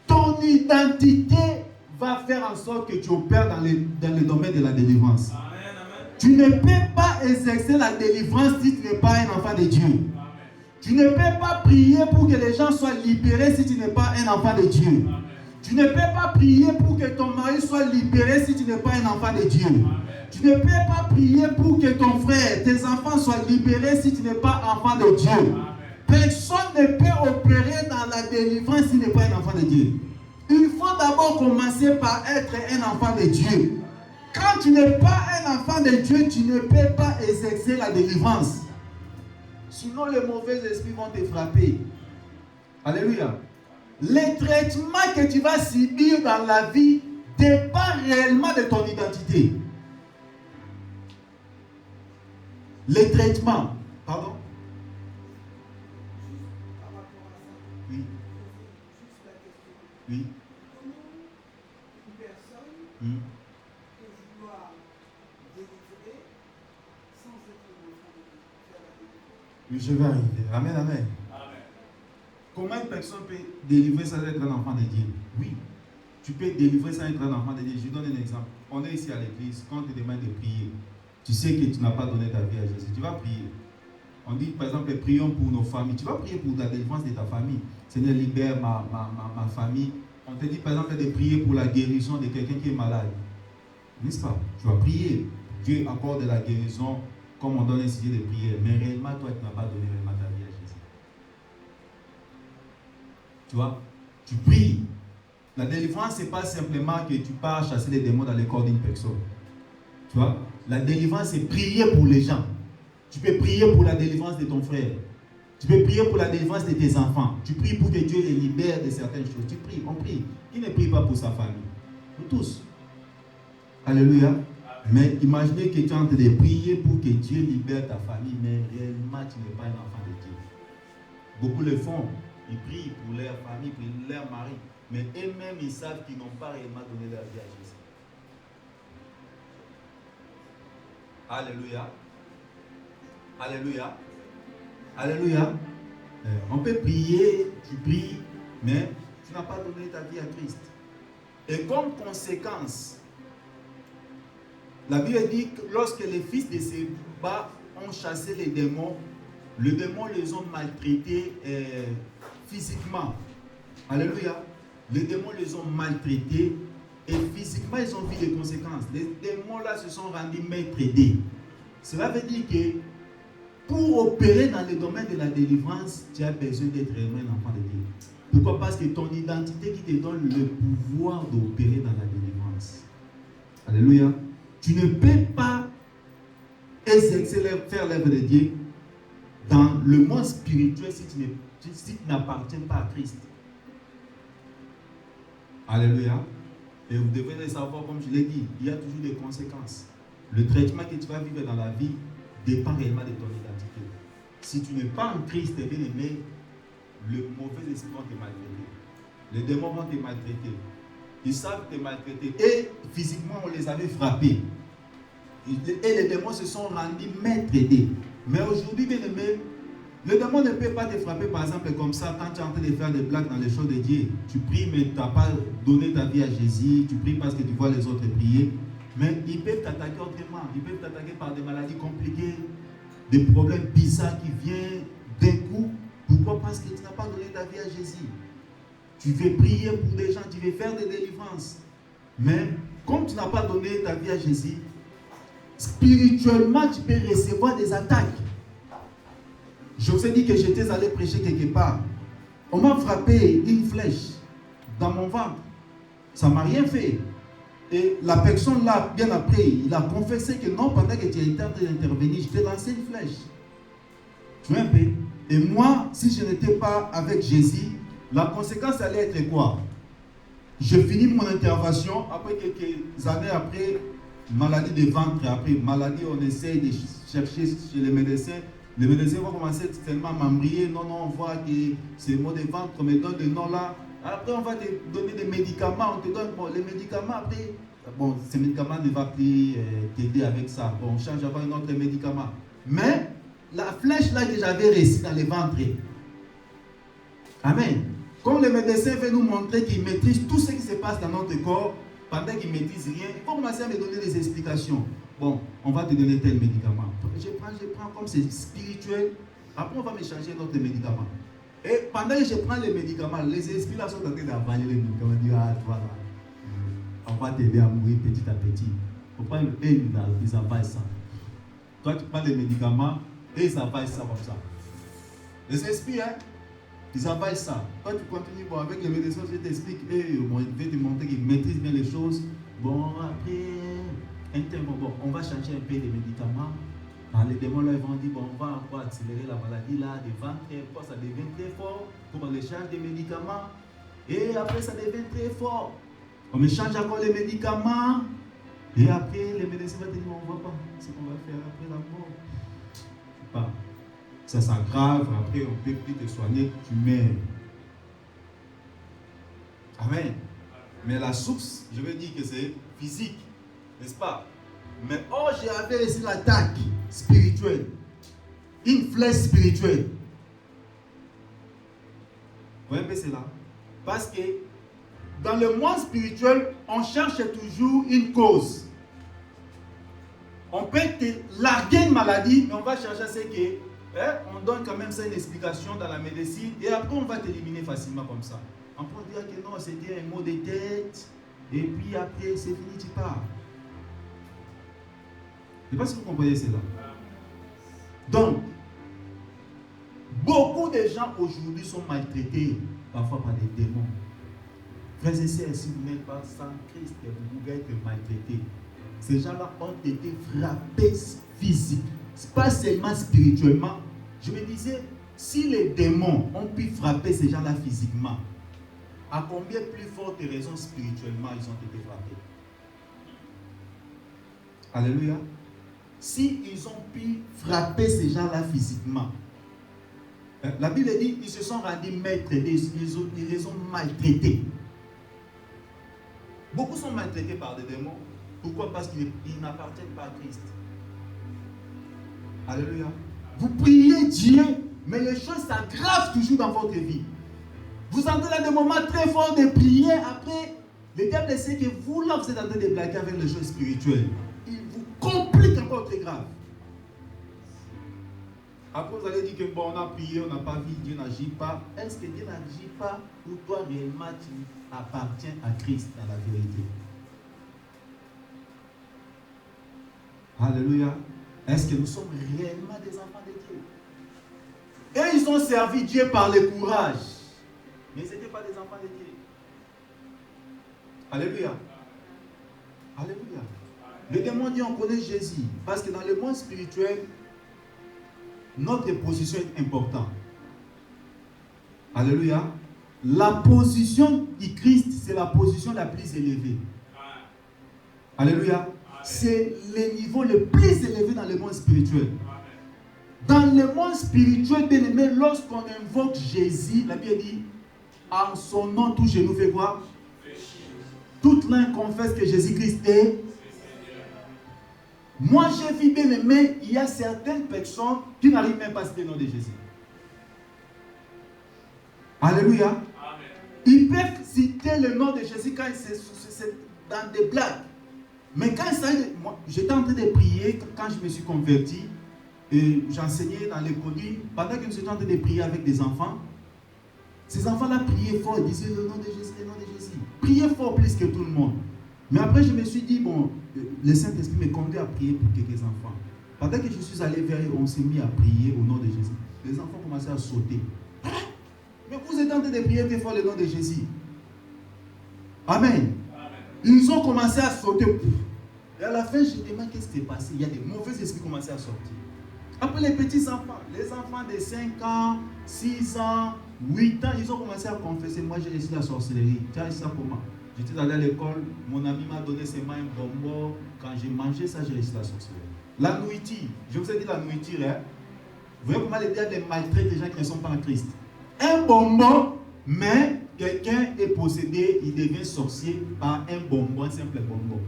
Ton identité va faire en sorte que tu opères dans le domaine de la délivrance. Amen. Tu ne peux pas exercer la délivrance si tu n'es pas un enfant de Dieu. Amen. Tu ne peux pas prier pour que les gens soient libérés si tu n'es pas un enfant de Dieu. Amen. Tu ne peux pas prier pour que ton mari soit libéré si tu n'es pas un enfant de Dieu. Amen. Tu ne peux pas prier pour que ton frère, tes enfants soient libérés si tu n'es pas enfant de Dieu. Amen. Personne ne peut opérer dans la délivrance s'il n'est pas un enfant de Dieu. Il faut d'abord commencer par être un enfant de Dieu. Quand tu n'es pas un enfant de Dieu, tu ne peux pas exercer la délivrance. Sinon, les mauvais esprits vont te frapper. Alléluia. Les traitements que tu vas subir dans la vie dépendent réellement de ton identité. Les traitements. Pardon? Oui. Oui. Oui, je vais arriver. Amen, amen. Amen. Comment une personne peut délivrer sans être un enfant de Dieu? Oui. Tu peux délivrer sans être un enfant de Dieu. Je donne un exemple. On est ici à l'église. Quand on te demande de prier, tu sais que tu n'as pas donné ta vie à Jésus. Tu vas prier. On dit par exemple, prions pour nos familles. Tu vas prier pour la délivrance de ta famille. Seigneur, libère ma famille. On te dit par exemple de prier pour la guérison de quelqu'un qui est malade. N'est-ce pas? Tu vas prier. Dieu accorde la guérison comme on donne un sujet de prière. Mais réellement, toi, tu n'as pas donné réellement ta vie à Jésus. Tu vois, tu pries. La délivrance, ce n'est pas simplement que tu pars chasser les démons dans le corps d'une personne. Tu vois, la délivrance, c'est prier pour les gens. Tu peux prier pour la délivrance de ton frère. Tu peux prier pour la délivrance de tes enfants. Tu pries pour que Dieu les libère de certaines choses. Tu pries, on prie. Qui ne prie pas pour sa famille? Nous tous. Alléluia. Mais imaginez que tu es en train de prier pour que Dieu libère ta famille, mais réellement tu n'es pas un enfant de Dieu. Beaucoup le font. Ils prient pour leur famille, pour leur mari. Mais eux-mêmes, ils savent qu'ils n'ont pas réellement donné leur vie à Jésus. Alléluia. Alléluia. Alléluia. On peut prier, tu pries, mais tu n'as pas donné ta vie à Christ. Et comme conséquence, la Bible dit que lorsque les fils de Séba ont chassé les démons les ont maltraités physiquement. Alléluia. Les démons les ont maltraités et physiquement ils ont vu les conséquences. Les démons là se sont rendus maîtres d'eux. Cela veut dire que pour opérer dans le domaine de la délivrance, tu as besoin d'être vraiment un enfant de Dieu. Pourquoi? Parce que ton identité qui te donne le pouvoir d'opérer dans la délivrance. Alléluia. Tu ne peux pas faire l'œuvre de Dieu dans le monde spirituel si tu n'appartiens pas à Christ. Alléluia. Et vous devez le savoir, comme je l'ai dit, il y a toujours des conséquences. Le traitement que tu vas vivre dans la vie dépend réellement de ton identité. Si tu n'es pas en Christ, bien aimé, le mauvais esprit va te maltraiter. Les démons vont te maltraiter. Ils savent te maltraiter. Et physiquement, on les avait frappés. Et les démons se sont rendus maîtres d'eux. Mais aujourd'hui, bien aimé, le démon ne peut pas te frapper, par exemple, comme ça, quand tu es en train de faire des blagues dans les choses de Dieu. Tu pries, mais tu n'as pas donné ta vie à Jésus. Tu pries parce que tu vois les autres prier. Mais ils peuvent t'attaquer autrement. Ils peuvent t'attaquer par des maladies compliquées, des problèmes bizarres qui viennent d'un coup. Pourquoi? Parce que tu n'as pas donné ta vie à Jésus. Tu veux prier pour des gens, tu veux faire des délivrances. Mais comme tu n'as pas donné ta vie à Jésus, spirituellement, tu peux recevoir des attaques. Je vous ai dit que j'étais allé prêcher quelque part. On m'a frappé une flèche dans mon ventre. Ça ne m'a rien fait. Et la personne là, bien après, il a confessé que non, pendant que tu étais en train d'intervenir, je t'ai lancé une flèche. Tu vois un peu? Et moi, si je n'étais pas avec Jésus, la conséquence allait être quoi? Je finis mon intervention, après quelques années après, maladie de ventre, après maladie, on essaie de chercher chez les médecins. Les médecins vont commencer tellement à m'embrayer. Non, on voit que c'est mot de ventre, on me donne des noms là. Après, on va te donner des médicaments. On te donne les médicaments. Après, bon, ces médicaments ne vont plus t'aider avec ça. Bon, on change avant un autre médicament. Mais la flèche là que j'avais reçue dans le ventre. Amen. Comme le médecin veut nous montrer qu'il maîtrise tout ce qui se passe dans notre corps, pendant qu'il ne maîtrise rien, il faut commencer à me donner des explications. Bon, on va te donner tel médicament. Je prends comme c'est spirituel. Après, on va me changer un autre médicament. Et pendant que je prends les médicaments, les esprits là sont en train d'avaler les médicaments. Ils disent, ah, toi là, on va t'aider à mourir petit à petit. Il faut pas ils avalent ça. Toi, tu prends les médicaments et ils avalent ça comme ça. Les esprits, hein, ils avalent ça. Toi, tu continues, bon, avec les médecins, je t'explique, bon, je vais te montrer qu'ils maîtrisent bien les choses. Bon, après, bon, on va changer un peu les médicaments. Les démons là, ils vont dire, bon, on va accélérer la maladie là, des ventres très fort, ça devient très fort. Pour on change des médicaments. Et après, ça devient très fort. On me change encore les médicaments. Et après, les médecins vont te dire, on ne voit pas ce qu'on va faire après la mort. Pas. Ça s'aggrave, après on ne peut plus te soigner, tu meurs. Amen. Mais la source, je veux dire que c'est physique, n'est-ce pas? Mais oh, j'avais reçu l'attaque spirituelle, une flèche spirituelle. Vous voyez un peu cela? Parce que dans le monde spirituel, on cherche toujours une cause. On peut te larguer une maladie, mais on va chercher ce qui est. On donne quand même ça une explication dans la médecine et après on va t'éliminer facilement comme ça. On peut dire que non, c'était un mot de tête et puis après c'est fini, tu pars. Je ne sais pas si vous comprenez cela. Donc, beaucoup Beaucoup de gens aujourd'hui sont maltraités parfois par des démons. Frères et sœurs, si vous n'êtes pas sans Christ, vous pouvez être maltraités. Ces gens-là ont été frappés physiquement, pas seulement spirituellement. Je me disais, si les démons ont pu frapper ces gens-là physiquement, à combien plus forte raison spirituellement ils ont été frappés? Alléluia. Si ils ont pu frapper ces gens-là physiquement, la Bible dit ils se sont rendus maîtres, ils les ont maltraités. Beaucoup sont maltraités par des démons. Pourquoi? Parce qu'ils n'appartiennent pas à Christ. Alléluia. Vous priez Dieu, mais les choses s'aggravent toujours dans votre vie. Vous entrez dans des moments très forts de prier. Après, le diable sait que vous, là, vous êtes en train de blaguer avec les choses spirituelles. Il vous complique encore très grave. Après, vous allez dire que bon, on a prié, on n'a pas vu, Dieu n'agit pas. Est-ce que Dieu n'agit pas ou toi, réellement, tu appartiens à Christ dans la vérité? Alléluia. Est-ce que nous sommes réellement des enfants de Dieu? Et ils ont servi Dieu par le courage. Mais ils n'étaient pas des enfants de Dieu. Alléluia. Alléluia. Le démon dit on connaît Jésus. Parce que dans le monde spirituel, notre position est importante. Alléluia. La position du Christ, c'est la position la plus élevée. Alléluia. C'est le niveau le plus élevé dans le monde spirituel. Dans le monde spirituel, bien aimé, lorsqu'on invoque Jésus, la Bible dit, en son nom, tout genou fait quoi? Toute l'un confesse que Jésus-Christ est. Moi, j'ai vu, bien aimé, il y a certaines personnes qui n'arrivent même pas à citer le nom de Jésus. Alléluia. Amen. Ils peuvent citer le nom de Jésus quand c'est dans des blagues. Mais quand moi, j'étais en train de prier quand je me suis converti, et j'enseignais dans les collines, pendant que nous étions en train de prier avec des enfants, ces enfants-là priaient fort, ils disaient le nom de Jésus, le nom de Jésus. Priaient fort plus que tout le monde. Mais après, je me suis dit, bon, le Saint-Esprit me conduit à prier pour quelques enfants. Pendant que je suis allé vers eux, on s'est mis à prier au nom de Jésus. Les enfants commençaient à sauter. Mais vous êtes en train de prier très fort le nom de Jésus. Amen. Ils ont commencé à sauter. Et à la fin, je me demande qu'est-ce qui s'est passé. Il y a des mauvais esprits qui commençaient à sortir. Après, les petits enfants, les enfants de 5 ans, 6 ans, 8 ans, ils ont commencé à confesser. Moi, j'ai réussi la sorcellerie. Tu as réussi ça comment? J'étais allé à l'école, mon ami m'a donné seulement un bonbon. Quand j'ai mangé ça, j'ai réussi la sorcellerie. La nourriture, je vous ai dit la nourriture, hein? Vous voyez comment les diables maltraitent les gens qui ne sont pas en Christ. Un bonbon, mais quelqu'un est possédé, il devient sorcier par un bonbon, un simple bonbon.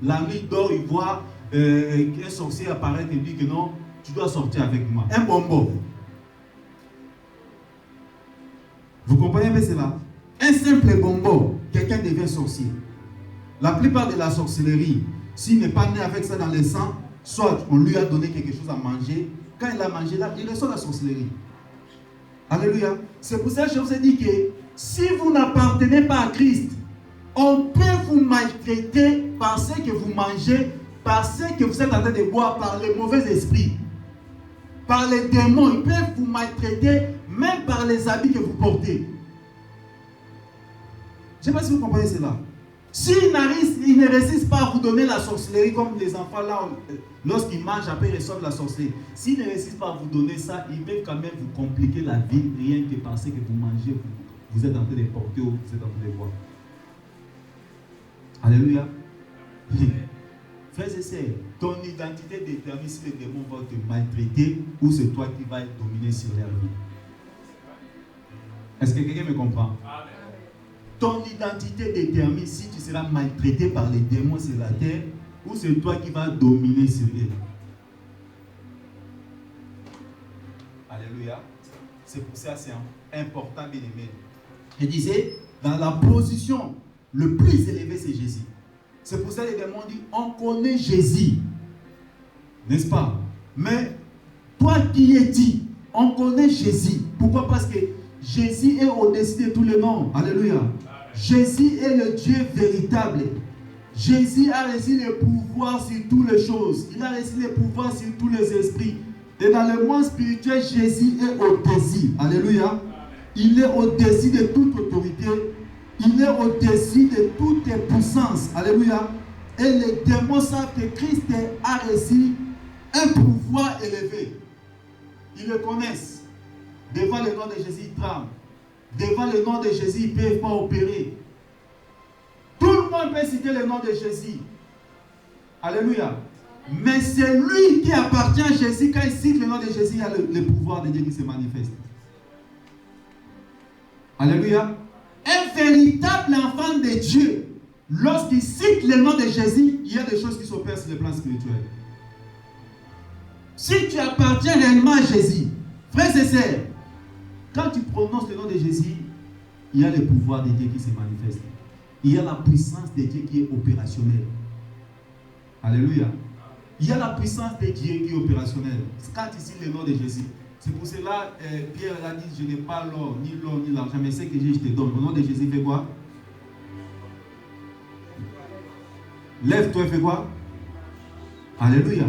La nuit dort, il voit qu'un sorcier apparaît et dit que non, tu dois sortir avec moi. Un bonbon. Vous comprenez bien cela? Un simple bonbon, quelqu'un devient sorcier. La plupart de la sorcellerie, s'il n'est pas né avec ça dans le sang, soit on lui a donné quelque chose à manger. Quand il a mangé là, il reçoit la sorcellerie. Alléluia. C'est pour ça que je vous ai dit que si vous n'appartenez pas à Christ, on peut vous maltraiter par ce que vous mangez, par ce que vous êtes en train de boire, par les mauvais esprits, par les démons. Ils peuvent vous maltraiter, même par les habits que vous portez. Je ne sais pas si vous comprenez cela. S'ils ne réussissent pas à vous donner la sorcellerie, comme les enfants là, lorsqu'ils mangent, après ils reçoivent la sorcellerie. S'ils ne réussissent pas à vous donner ça, ils peuvent quand même vous compliquer la vie, rien que parce que vous mangez, vous êtes en train de porter ou vous êtes en train de boire. Alléluia. Frères et sœurs, ton identité détermine si les démons vont te maltraiter ou c'est toi qui vas être dominé sur leur vie. Est-ce que quelqu'un me comprend? Amen. Ton identité détermine si tu seras maltraité par les démons sur la terre ou c'est toi qui vas dominer sur eux. Alléluia. C'est pour ça que c'est important, bien aimé. Je disais, dans la position le plus élevé, c'est Jésus. C'est pour ça que les démons disent, on connaît Jésus. N'est-ce pas? Mais toi qui es-tu? On connaît Jésus. Pourquoi? Parce que Jésus est au-dessus de tous les noms. Alléluia. Amen. Jésus est le Dieu véritable. Jésus a reçu le pouvoir sur toutes les choses. Il a reçu le pouvoir sur tous les esprits. Et dans le monde spirituel, Jésus est au-dessus. Alléluia. Il est au-dessus de toute autorité. Il est au-dessus de toute puissance. Alléluia. Et les démons savent que Christ a reçu un pouvoir élevé. Ils le connaissent. Devant le nom de Jésus, ils tremblent. Devant le nom de Jésus, ils ne peuvent pas opérer. Tout le monde peut citer le nom de Jésus. Alléluia. Mais c'est lui qui appartient à Jésus. Quand il cite le nom de Jésus, il y a le pouvoir de Dieu qui se manifeste. Alléluia. Un véritable enfant de Dieu, lorsqu'il cite le nom de Jésus, il y a des choses qui s'opèrent sur le plan spirituel. Si tu appartiens réellement à Jésus, frères et sœurs, quand tu prononces le nom de Jésus, il y a le pouvoir de Dieu qui se manifeste. Il y a la puissance de Dieu qui est opérationnelle. Alléluia. Il y a la puissance de Dieu qui est opérationnelle. Quand tu cites le nom de Jésus, c'est pour cela Pierre a dit, je n'ai pas l'or, ni l'argent, mais ce que j'ai, je te donne. Le nom de Jésus fait quoi? Lève-toi et fais quoi? Alléluia.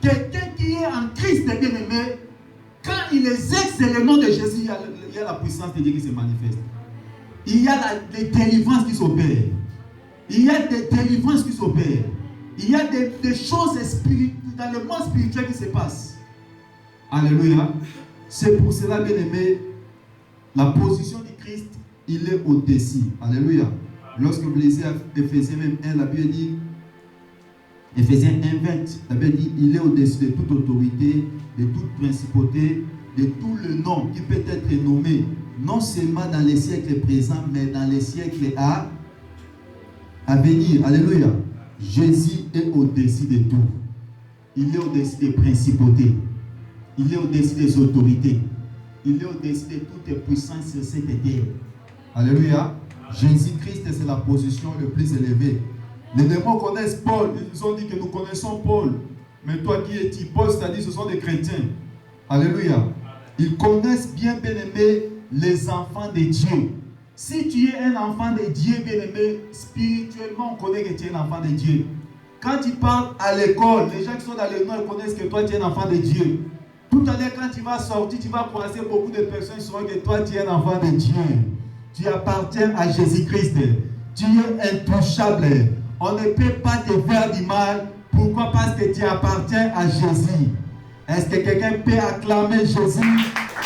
Quelqu'un qui est en Christ, bien-aimé, quand il exerce le nom de Jésus, il y a la puissance de Dieu qui se manifeste. Il y a des délivrances qui s'opèrent. Il y a des délivrances qui s'opèrent. Il y a des choses spirituelles, dans le monde spirituel qui se passent. Alléluia. C'est pour cela, bien-aimé, la position du Christ, il est au-dessus. Alléluia. Lorsque vous lisez Ephésiens même 1, la Bible dit, Ephésiens 1, 20, la Bible dit, il est au-dessus de toute autorité, de toute principauté, de tout le nom qui peut être nommé, non seulement dans les siècles présents, mais dans les siècles à venir. Alléluia. Jésus est au-dessus de tout. Il est au-dessus des principautés. Il est au-dessus des autorités. Il est au-dessus de toute puissance sur cette terre. Alléluia. Jésus-Christ, c'est la position la plus élevée. Les démons connaissent Paul. Ils nous ont dit que nous connaissons Paul. Mais toi qui es Paul, c'est-à-dire ce sont des chrétiens. Alléluia. Ils connaissent bien, bien-aimé, les enfants de Dieu. Si tu es un enfant de Dieu, bien-aimé, spirituellement, on connaît que tu es un enfant de Dieu. Quand tu parles à l'école, les gens qui sont dans l'école connaissent que toi, tu es un enfant de Dieu. Tout à l'heure, quand tu vas sortir, tu vas croiser beaucoup de personnes qui sauront que toi, tu es un enfant de Dieu. Tu appartiens à Jésus-Christ. Tu es intouchable. On ne peut pas te faire du mal. Pourquoi? Parce que tu appartiens à Jésus. Est-ce que quelqu'un peut acclamer Jésus?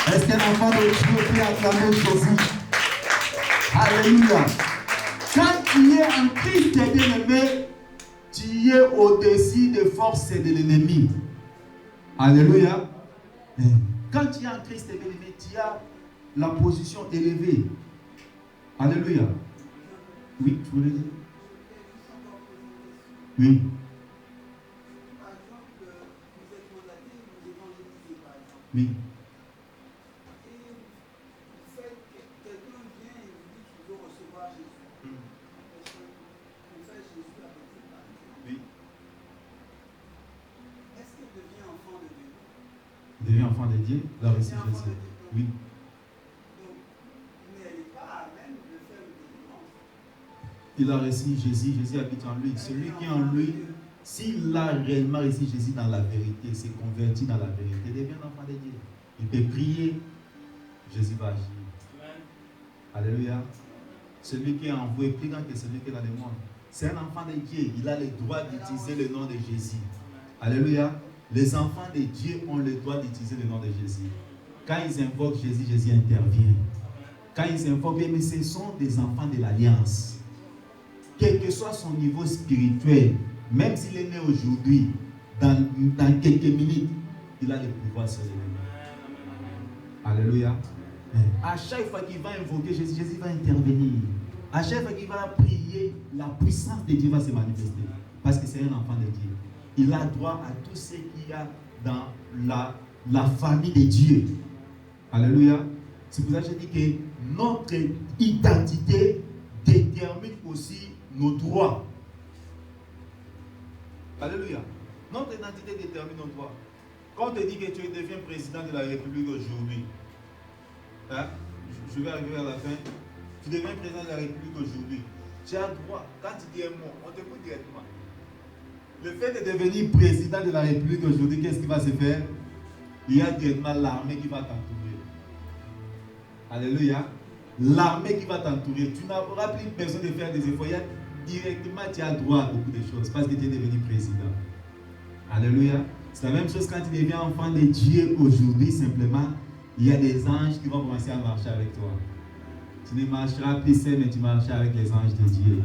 Est-ce qu'un enfant de Dieu peut acclamer Jésus? Alléluia. Quand tu es en Christ, bien-aimé, tu es au-dessus des forces de l'ennemi. Alléluia. Quand tu es en Christ, bien-aimé, tu as la position élevée. Alléluia. Oui, tu voulais dire? Oui. Par exemple, vous êtes mandaté, vous évangélisez, par exemple. Oui. Et vous faites que quelqu'un vient et vous dit qu'il veut recevoir Jésus. Personne confesse Jésus avec vous, par exemple. Oui. Est-ce qu'il devient enfant de Dieu? Il devient enfant de Dieu, la reçu Jésus. Oui. Donc, mais elle n'est pas à même de faire une délivrance. Il a reçu Jésus, Jésus habite en lui. Celui qui est en lui, s'il a réellement reçu Jésus dans la vérité, s'est converti dans la vérité, devient enfant de Dieu. Il peut prier, Jésus va agir. Alléluia. Celui qui est en vous est plus grand que celui qui est dans le monde. C'est un enfant de Dieu. Il a le droit d'utiliser le nom de Jésus. Alléluia. Les enfants de Dieu ont le droit d'utiliser le nom de Jésus. Quand ils invoquent Jésus, Jésus intervient. Quand ils invoquent, mais ce sont des enfants de l'Alliance. Quel que soit son niveau spirituel, même s'il est né aujourd'hui, dans quelques minutes, il a le pouvoir sur l'ennemi. Alléluia. À chaque fois qu'il va invoquer Jésus, Jésus va intervenir. À chaque fois qu'il va prier, la puissance de Dieu va se manifester. Parce que c'est un enfant de Dieu. Il a droit à tout ce qu'il y a dans la famille de Dieu. Alléluia. C'est pour ça que je dis que notre identité détermine aussi nos droits. Alléluia. Notre identité détermine nos droits. Quand on te dit que tu deviens président de la République aujourd'hui, hein, je vais arriver à la fin, tu deviens président de la République aujourd'hui, tu as droit, quand tu dis un mot, on te écoute directement. Le fait de devenir président de la République aujourd'hui, qu'est-ce qui va se faire? il y a directement l'armée qui va t'entourer. Alléluia. L'armée qui va t'entourer. Tu n'auras plus besoin de faire des efforts. Directement, tu as droit à beaucoup de choses parce que tu es devenu président. Alléluia. C'est la même chose quand tu deviens enfant de Dieu aujourd'hui, simplement. Il y a des anges qui vont commencer à marcher avec toi. Tu ne marcheras plus seul, mais tu marcheras avec les anges de Dieu.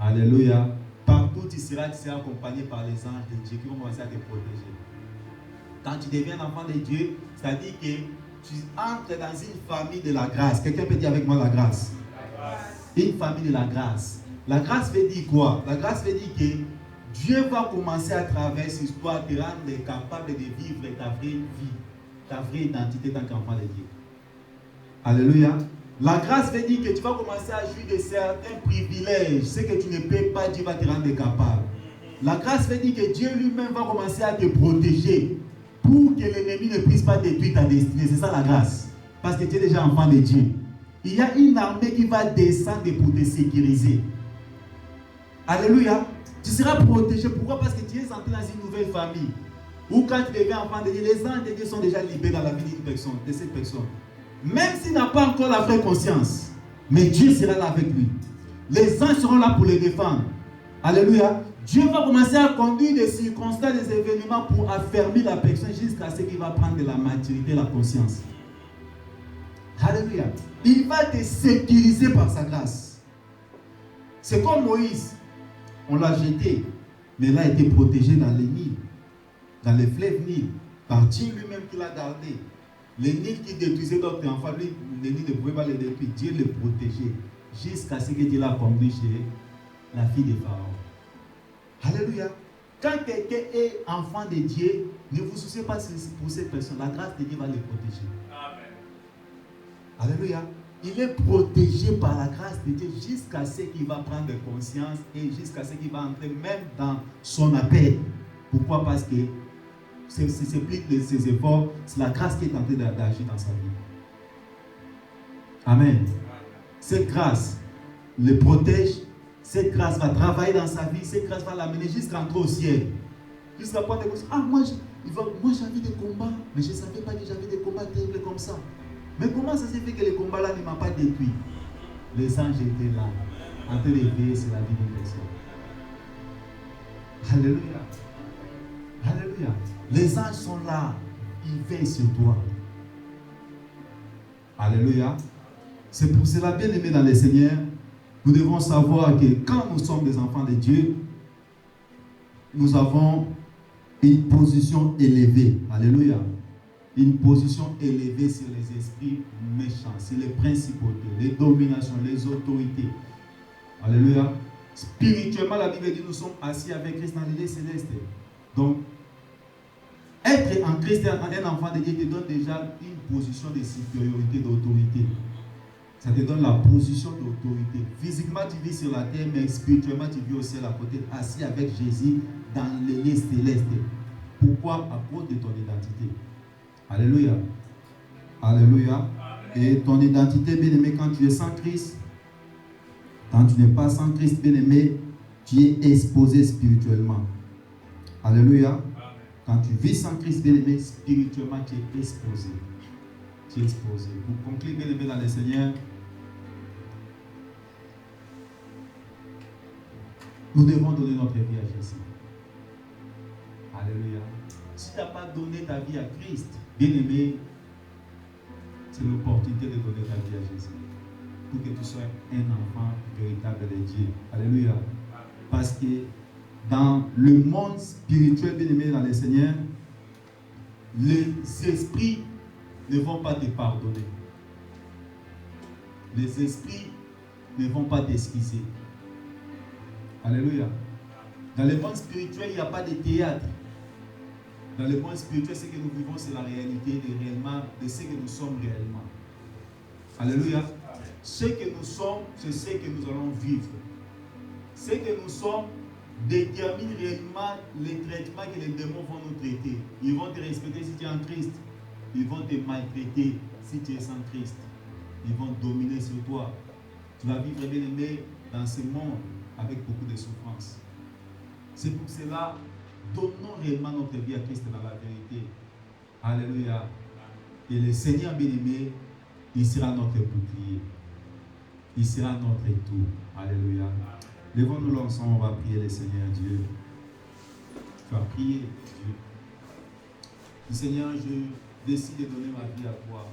Alléluia. Partout tu seras accompagné par les anges de Dieu qui vont commencer à te protéger. Quand tu deviens enfant de Dieu, c'est-à-dire que tu entres dans une famille de la grâce. Quelqu'un peut dire avec moi la grâce? La grâce. Une famille de la grâce. La grâce veut dire quoi? La grâce veut dire que Dieu va commencer à travers cette histoire te rendre capable de vivre ta vraie vie, ta vraie identité en tant qu'enfant de Dieu. Alléluia. La grâce veut dire que tu vas commencer à jouir de certains privilèges. Ce que tu ne peux pas, Dieu va te rendre capable. La grâce veut dire que Dieu lui-même va commencer à te protéger pour que l'ennemi ne puisse pas détruire ta destinée. C'est ça la grâce. Parce que tu es déjà enfant de Dieu. Il y a une armée qui va descendre pour te sécuriser. Alléluia. Tu seras protégé. Pourquoi? Parce que tu es entré dans une nouvelle famille. Ou quand tu deviens enfant de Dieu, les anges de Dieu sont déjà libérés dans la vie d'une personne, de cette personne. Même s'il n'a pas encore la vraie conscience, mais Dieu sera là avec lui. Les anges seront là pour le défendre. Alléluia. Dieu va commencer à conduire des circonstances, des événements pour affermir la personne jusqu'à ce qu'il va prendre de la maturité, la conscience. Alléluia. Il va te sécuriser par sa grâce. C'est comme Moïse. On l'a jeté, mais il a été protégé dans les Nil, dans les fleuves Nil, par Dieu lui-même qui l'a gardé. Les Nil qui détruisaient d'autres enfants, lui, les Nil ne pouvaient pas les détruire. Dieu le protégeait jusqu'à ce que Dieu l'a conduit chez la fille de Pharaon. Alléluia. Quand quelqu'un est enfant de Dieu, ne vous souciez pas pour cette personne. La grâce de Dieu va le protéger. Amen. Alléluia. Il est protégé par la grâce de Dieu jusqu'à ce qu'il va prendre conscience et jusqu'à ce qu'il va entrer même dans son appel. Pourquoi? Parce que c'est plus de ses efforts, c'est la grâce qui est en train d'agir dans sa vie. Amen. Cette grâce le protège. Cette grâce va travailler dans sa vie. Cette grâce va l'amener jusqu'à entrer au ciel. Jusqu'à point de dire, ah, moi j'avais des combats, mais je ne savais pas que j'avais des combats terribles comme ça. Mais comment ça s'est fait que les combats-là ne m'ont pas détruit? Les anges étaient là, en train de veiller sur la vie d'une personne. Alléluia. Alléluia. Les anges sont là, ils veillent sur toi. Alléluia. C'est pour cela, bien aimé dans le Seigneur, nous devons savoir que quand nous sommes des enfants de Dieu, nous avons une position élevée. Alléluia. Une position élevée sur les esprits méchants, sur les principautés, les dominations, les autorités. Alléluia. Spirituellement, la Bible dit que nous sommes assis avec Christ dans les lieux célestes. Donc, être en Christ, un enfant de Dieu te donne déjà une position de supériorité, d'autorité. Ça te donne la position d'autorité. Physiquement, tu vis sur la terre, mais spirituellement, tu vis au ciel à côté, assis avec Jésus dans les lieux célestes. Pourquoi? À cause de ton identité. Alléluia. Alléluia. Et ton identité, bien-aimé, quand tu es sans Christ, quand tu n'es pas sans Christ, bien-aimé, tu es exposé spirituellement. Alléluia. Quand tu vis sans Christ, bien-aimé, spirituellement, tu es exposé. Tu es exposé. Pour conclure, bien-aimé, dans le Seigneur, nous devons donner notre vie à Jésus. Alléluia. Si tu n'as pas donné ta vie à Christ, bien-aimé, c'est l'opportunité de donner ta vie à Jésus. Pour que tu sois un enfant véritable de Dieu. Alléluia. Parce que dans le monde spirituel, bien-aimé dans le Seigneur, les esprits ne vont pas te pardonner. Les esprits ne vont pas t'excuser. Alléluia. Dans le monde spirituel, il n'y a pas de théâtre. Dans le monde spirituel, ce que nous vivons, c'est la réalité de ce que nous sommes réellement. Alléluia. Ce que nous sommes, c'est ce que nous allons vivre. Ce que nous sommes détermine réellement les traitements que les démons vont nous traiter. Ils vont te respecter si tu es en Christ. Ils vont te maltraiter si tu es sans Christ. Ils vont dominer sur toi. Tu vas vivre, bien aimé, dans ce monde avec beaucoup de souffrance. C'est pour cela, donnons réellement notre vie à Christ dans la vérité. Alléluia. Et le Seigneur bien-aimé, il sera notre bouclier. Il sera notre tout. Alléluia. Levons-nous ensemble, on va prier le Seigneur Dieu. Tu vas prier Dieu. Seigneur, je décide de donner ma vie à toi.